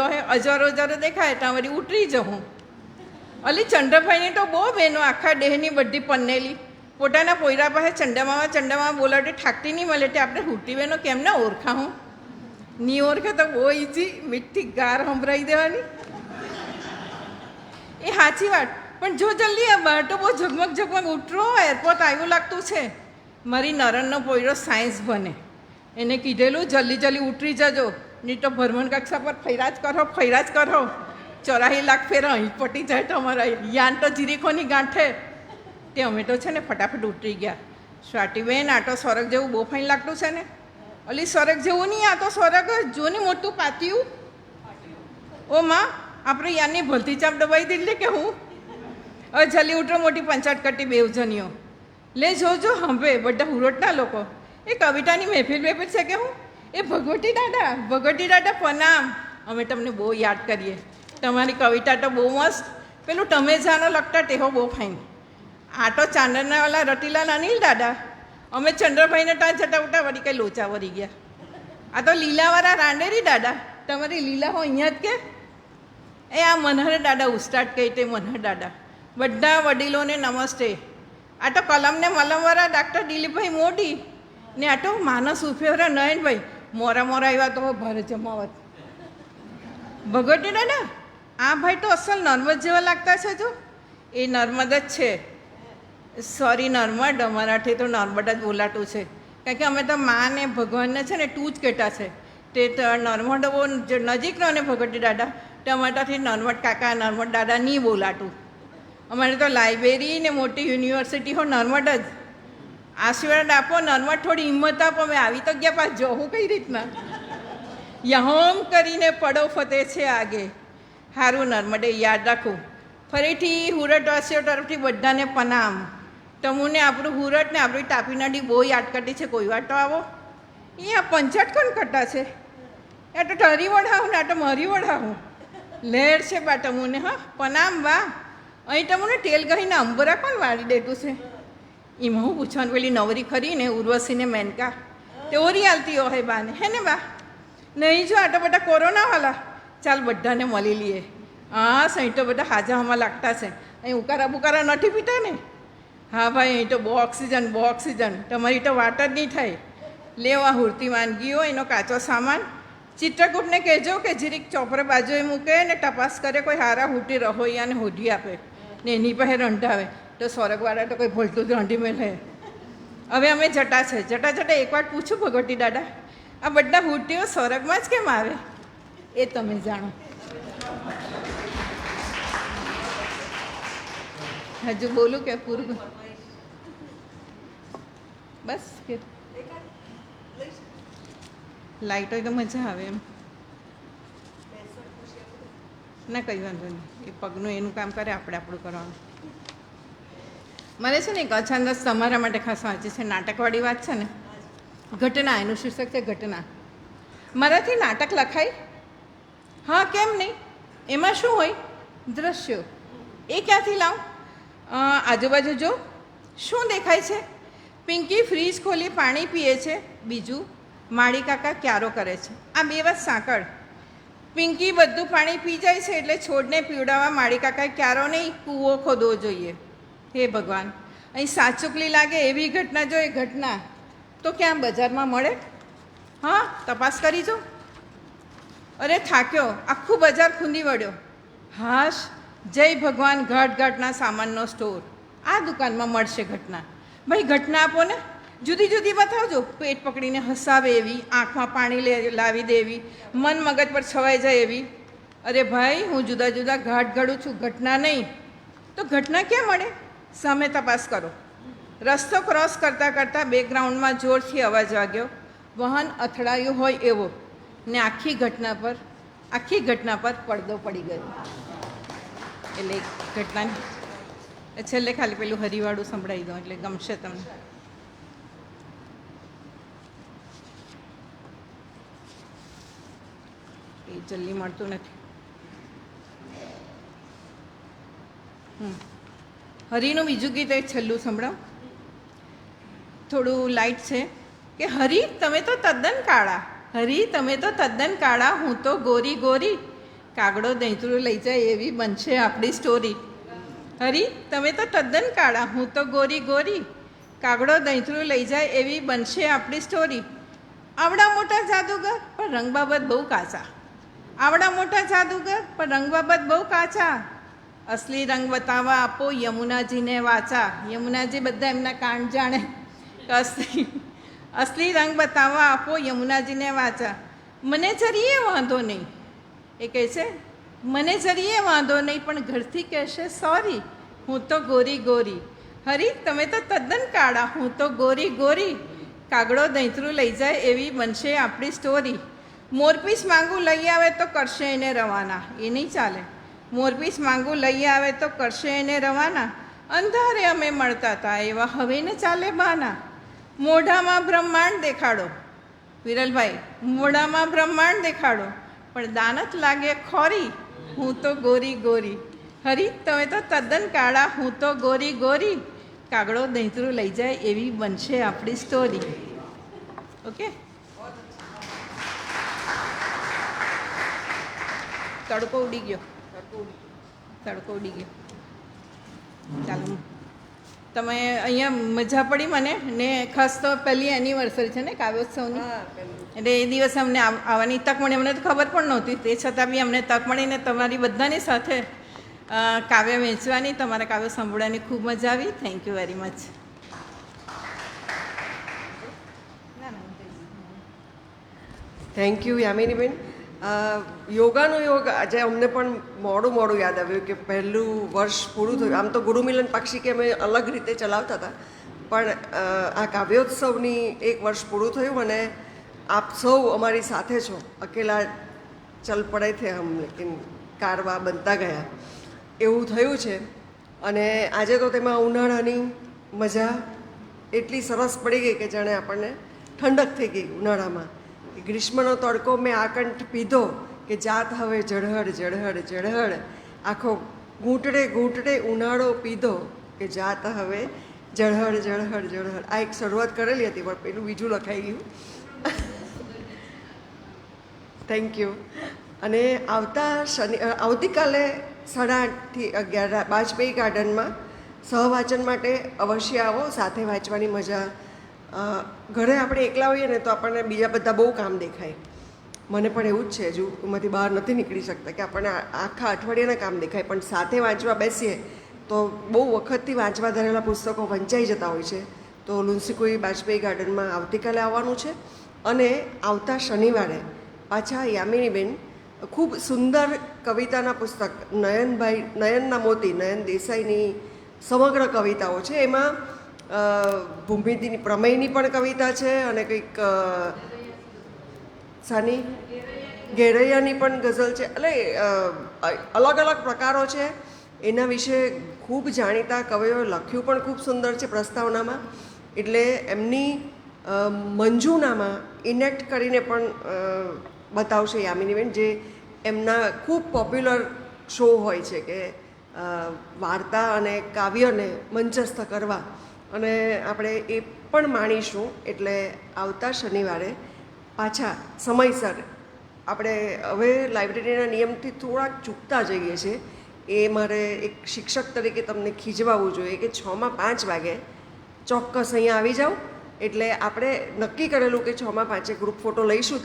હોય અજરો દેખાય ત્યાં વળી ઉતરી જવું. અલી ચંદ્રભાઈની તો બહુ બહેનો આખા દેહની બધી પન્નેલી પોતાના પોયરા પાસે ચંડામાં બોલાવતી થાકતી નહીં મળે તે આપણે હુટી બહેનો કેમને ઓળખા હું નહીં ઓળખે તો બહુ ઈજી મીઠી ગાર સંભળાવી દેવાની. એ સાચી વાત. પણ જો જલ્દી આ બહાર તો બહુ ઝગમગ ઉતરો એરપોર્ટ આવ્યું લાગતું છે. મારી નરણનો પોયરો સાયન્સ બને એને કીધેલું જલ્દી ઉતરી જજો નહીં તો ભ્રમણ કક્ષા પર ફૈરા જ કરો 84 લાખ ફેરા અહીં પટી જાય તમારા યાન તો જીરીખોની ગાંઠે. તે અમે તો છે ને ફટાફટ ઉતરી ગયા. સ્વાતિબેન આ તો સ્વર્ગ જેવું બહુ ફાઇન લાગતું છે ને. અલી સ્વર્ગ જેવું નહીં, આ તો સ્વર્ગ જો ને મોટું પાટિયું. ઓ માં આપણે યાનની ભલતી ચાપ દબાઈ દીધી કે હું હવે જલ્દી ઉતરો મોટી પંચાયત કરતી બેવજનીઓ લે જોજો હંભે બધા હુરોટના લોકો. એ કવિતાની મહેફિલ છે કે હું એ ભગવતી દાદા પ્રણામ. અમે તમને બહુ યાદ કરીએ. તમારી કવિતા તો બહુ મસ્ત. પેલું તમે જાનો લખતા તેહો બહુ ફાઇન. આ તો ચાંદરનાવાલા રતિલાલ અનિલ દાદા. અમે ચંદ્રભાઈને ત્યાં જતા ઉઠા વળી કંઈ લોચા વળી ગયા. આ તો લીલાવાળા રાંડેરી દાદા. તમારી લીલા હો અહીંયા જ કે એ આ મનહર દાદા ઉસ્તાદ કહી તે મનહર દાદા. બધા વડીલોને નમસ્તે. આ તો કલમને મલમવાળા ડાક્ટર દિલીપભાઈ મોદી ને આ તો માનસ ઉફેવરા નયનભાઈ મોરા આવ્યા તો ભારે જમાવત. ભગવતી દાદા આ ભાઈ તો અસલ નર્મદ જેવા લાગતા છે. જો એ નર્મદ જ છે. સોરી નર્મદ, અમારાથી તો નર્મદ જ બોલાતું છે કારણ કે અમે તો મા ને ભગવાનને છે ને તું જ કહેતા છે. તે નર્મદ બહુ નજીકનો ને ભગવતી દાદા તો અમારાથી નર્મદ કાકા નર્મદ દાદા નહીં બોલાતું. અમારે તો લાઇબ્રેરી ને મોટી યુનિવર્સિટી હો નર્મદ જ. આશીર્વાદ આપો નર્મદ, થોડી હિંમત આપો. અમે આવી તો ગયા પાછ જોઉં કઈ રીતના યહોમ કરીને પડો ફતે છે આગે. સારું નર્મદે યાદ રાખું. ફરીથી હુરટવાસીઓ તરફથી બધાને પ્રણામ. તમુને આપણું હુરટ ને આપણી તાપી નદી બહુ યાદ કરતી છે. કોઈ વાર તો આવો. અહીંયા પંચાયત કોણ કરતા છે? આ તો ટરી વઢાવું ને આ તો મરી વઢાવું. લહેર છે બા તમુને. હા પ્રણામ બા. અહીં તમને તેલ ગહીને અંબરા કોણ વાળી દેતું છે? એમાં હું પૂછવાનું પેલી નવરી ખરી ને ઉર્વશીને મેનકા તે ઓરી આલતી હોય બાને હે ને બા? નહીં જો આ તો બધા કોરોનાવાળા. ચાલ બધાને મળી લઈએ. હા સહીં તો બધા હાજામાં લાગતા છે. અહીં ઉકારા બુકારા નથી પીતા ને? હા ભાઈ અહીં તો બહુ ઓક્સિજન. તમારી તો વાત જ નહીં થાય. લેવા હુરતી વાનગીઓ એનો કાચો સામાન. ચિત્રકૂટને કહેજો કે જીરીક ચોપરે બાજુએ મૂકે ને તપાસ કરે કોઈ હારા હુટી રહોયાને હોધી આપે ને એની પાસે રંધાવે તો સ્વર્ગવાળા તો કોઈ ભલતું જ રાંધી મેળે. હવે અમે જટા એક વાર પૂછું ભગવતી દાદા આ બધા હુટીઓ સ્વર્ગમાં જ કેમ આવે એ તમે જાણો. હજુ બોલું કે પૂરું? બસ કે લાઈટ હોય તો મજા આવે એમ ના કંઈ વાંધો નહીં. એ પગનું એનું કામ કરે, આપણે આપણું કરવાનું. મારે છે ને એક અચાનક તમારા માટે ખાસ વાંચી છે નાટકવાળી વાત છે ને. ઘટના એનું શીર્ષક છે ઘટના. મારાથી નાટક લખાય? હા કેમ નહીં. એમાં શું હોય? દ્રશ્યો. એ ક્યાંથી લાવ? આજુબાજુ જો શું દેખાય છે? પિંકી ફ્રીજ ખોલી પાણી પીએ છે. બીજું માળી કાકા ક્યારો કરે છે. આ બે વાત સાંકળ. પિંકી બધું પાણી પી જાય છે એટલે છોડને પીવડાવવા માળી કાકાએ ક્યારો નહીં કૂવો ખોદવો જોઈએ. હે ભગવાન, અહીં સાચુકલી લાગે એવી ઘટના જો. એ ઘટના તો ક્યાં બજારમાં મળે? હા તપાસ કરી જો. અરે થાક્યો, આખું બજાર ખૂંદી વળ્યો. હાશ, જય ભગવાન, ઘાટના સામાનનો સ્ટોર. આ દુકાનમાં મળશે ઘટના. ભાઈ ઘટના આપો ને, જુદી જુદી બતાવજો. પેટ પકડીને હસાવે એવી, આંખમાં પાણી લાવી દે એવી, મન મગજ પર છવાઈ જાય એવી. અરે ભાઈ, હું જુદા જુદા ઘાટ ઘડું છું, ઘટના નહીં. તો ઘટના ક્યાં મળે? સામે તપાસ કરો. રસ્તો ક્રોસ કરતાં બેકગ્રાઉન્ડમાં જોરથી અવાજ વાગ્યો. વાહન અથડાયું હોય એવો ને આખી ઘટના પર પડદો પડી ગયો. એટલે ઘટનાની છેલ્લે ખાલી પેલું હરિવાળું સંભળાવી દઉં એટલે ગમશે તમને. એ જલ્દી મળતું નથી. હરિનું બીજું ગીત એક છેલ્લું સંભળાવ. થોડું લાઇટ છે કે હરી તમે તો તદ્દન કાળા, હરી તમે તો તદ્દન કાળા, હું તો ગોરી ગોરી, કાગડો દહીંતરું લઈ જાય એવી બનશે આપણી સ્ટોરી. હરી તમે તો તદ્દન કાળા, હું તો ગોરી ગોરી, કાગડો દહીંતરું લઈ જાય એવી બનશે આપણી સ્ટોરી. આવડા મોટા જાદુગર પણ રંગ બાબત બહુ કાચા, આવડા મોટા જાદુગર પણ રંગ બાબત બહુ કાચા, અસલી રંગ બતાવવા આપો યમુનાજીને વાચા. યમુનાજી બધા એમના કાંડ જાણે. અસલી રંગ બતાવવા આપો યમુનાજીને વાચા. મને જરીએ વાંધો નહીં, એ કહે છે મને જરીએ વાંધો નહીં, પણ ઘરથી કહેશે સોરી, હું તો ગોરી ગોરી. હરી તમે તો તદ્દન કાળા, હું તો ગોરી ગોરી, કાગડો દહીંતરું લઈ જાય એવી બનશે આપણી સ્ટોરી. મોરપીસ માંગું લઈ આવે તો કરશે એને રવાના, એ નહીં ચાલે. મોરપીસ માંગું લઈ આવે તો કરશે એને રવાના, અંધારે અમે મળતા હતા એવા હવે ને ચાલે બાના. મોઢામાં બ્રહ્માંડ દેખાડો, વિરલભાઈ મોઢામાં બ્રહ્માંડ દેખાડો, પણ દાનત લાગે ખોરી, હું તો ગોરી ગોરી. હરી તમે તો તદ્દન કાળા, હું તો ગોરી ગોરી, કાગડો દહીંતરું લઈ જાય એવી બનશે આપણી સ્ટોરી. ઓકે, તડકો ઉડી ગયો, તડકો ઉડી ગયો. ચાલો, તમે અહીંયા મજા પડી મને ને. ખાસ તો પહેલી એનિવર્સરી છે ને કાવ્યોત્સવની, એટલે એ દિવસે અમને આવવાની તક મળી. અમને તો ખબર પણ નહોતી, તે છતાં બી અમને તક મળીને તમારી બધાની સાથે કાવ્ય વેચવાની, તમારા કાવ્ય સાંભળવાની ખૂબ મજા આવી. Thank you very much. Thank you યામિનીબેન. યોગાનો યોગ આજે અમને પણ મોડું મોડું યાદ આવ્યું કે પહેલું વર્ષ પૂરું થયું. આમ તો ગુરુમિલન પાક્ષિકે અમે અલગ રીતે ચલાવતા હતા, પણ આ કાવ્યોત્સવની એક વર્ષ પૂરું થયું અને આપ સૌ અમારી સાથે છો. અકેલા ચલ પડે થે હમ, લેકિન કારવા બનતા ગયા એવું થયું છે. અને આજે તો તેમાં ઉનાળાની મજા એટલી સરસ પડી ગઈ કે જાણે આપણને ઠંડક થઈ ગઈ ઉનાળામાં. ગ્રીષ્મનો તડકો મેં આકંઠ પીધો કે જાત હવે જળહળ જળહળ જળહળ, આખો ઘૂંટડે ઘૂંટડે ઉનાળો પીધો કે જાત હવે જળહળ જળહળ જળહળ. આ એક શરૂઆત કરેલી હતી પણ પેલું બીજું લખાઈ ગયું. Thank you. અને આવતીકાલે 8:30 થી 11 વાજપેયી ગાર્ડનમાં સહવાચન માટે અવશ્ય આવો. સાથે વાંચવાની મજા, ઘરે આપણે એકલા હોઈએ ને તો આપણને બીજા બધા બહુ કામ દેખાય. મને પણ એવું જ છે, હજુ એમાંથી બહાર નથી નીકળી શકતા કે આપણને આખા અઠવાડિયાના કામ દેખાય, પણ સાથે વાંચવા બેસીએ તો બહુ વખતથી વાંચવા ધરેલા પુસ્તકો વંચાઈ જતા હોય છે. તો લુન્સીકુઈ વાજપેયી ગાર્ડનમાં આવતીકાલે આવવાનું છે. અને આવતા શનિવારે પાછા યામિનીબેન ખૂબ સુંદર કવિતાના પુસ્તક નયનના મોતી, નયન દેસાઈની સમગ્ર કવિતાઓ છે. એમાં ભૂમિતિની પ્રમેયની પણ કવિતા છે અને કંઈક સાની ઘેરૈયાની પણ ગઝલ છે. એટલે અલગ અલગ પ્રકારો છે. એના વિશે ખૂબ જાણીતા કવિઓએ લખ્યું પણ ખૂબ સુંદર છે પ્રસ્તાવનામાં. એટલે એમની મંજૂનામાં ઇનેક્ટ કરીને પણ બતાવશે યામિનીબેન, જે એમના ખૂબ પોપ્યુલર શો હોય છે કે વાર્તા અને કાવ્યને મંચસ્થ કરવા, અને આપણે એ પણ માણીશું. એટલે આવતા શનિવારે પાછા સમયસર આપણે હવે લાઇબ્રેરીના નિયમથી થોડાક ચૂકતા જઈએ છીએ. એ મારે એક શિક્ષક તરીકે તમને ખીજવાવું જોઈએ કે 6:05 વાગે ચોક્કસ અહીંયા આવી જાઓ. એટલે આપણે નક્કી કરેલું કે 6:05 ગ્રુપ ફોટો લઈશું.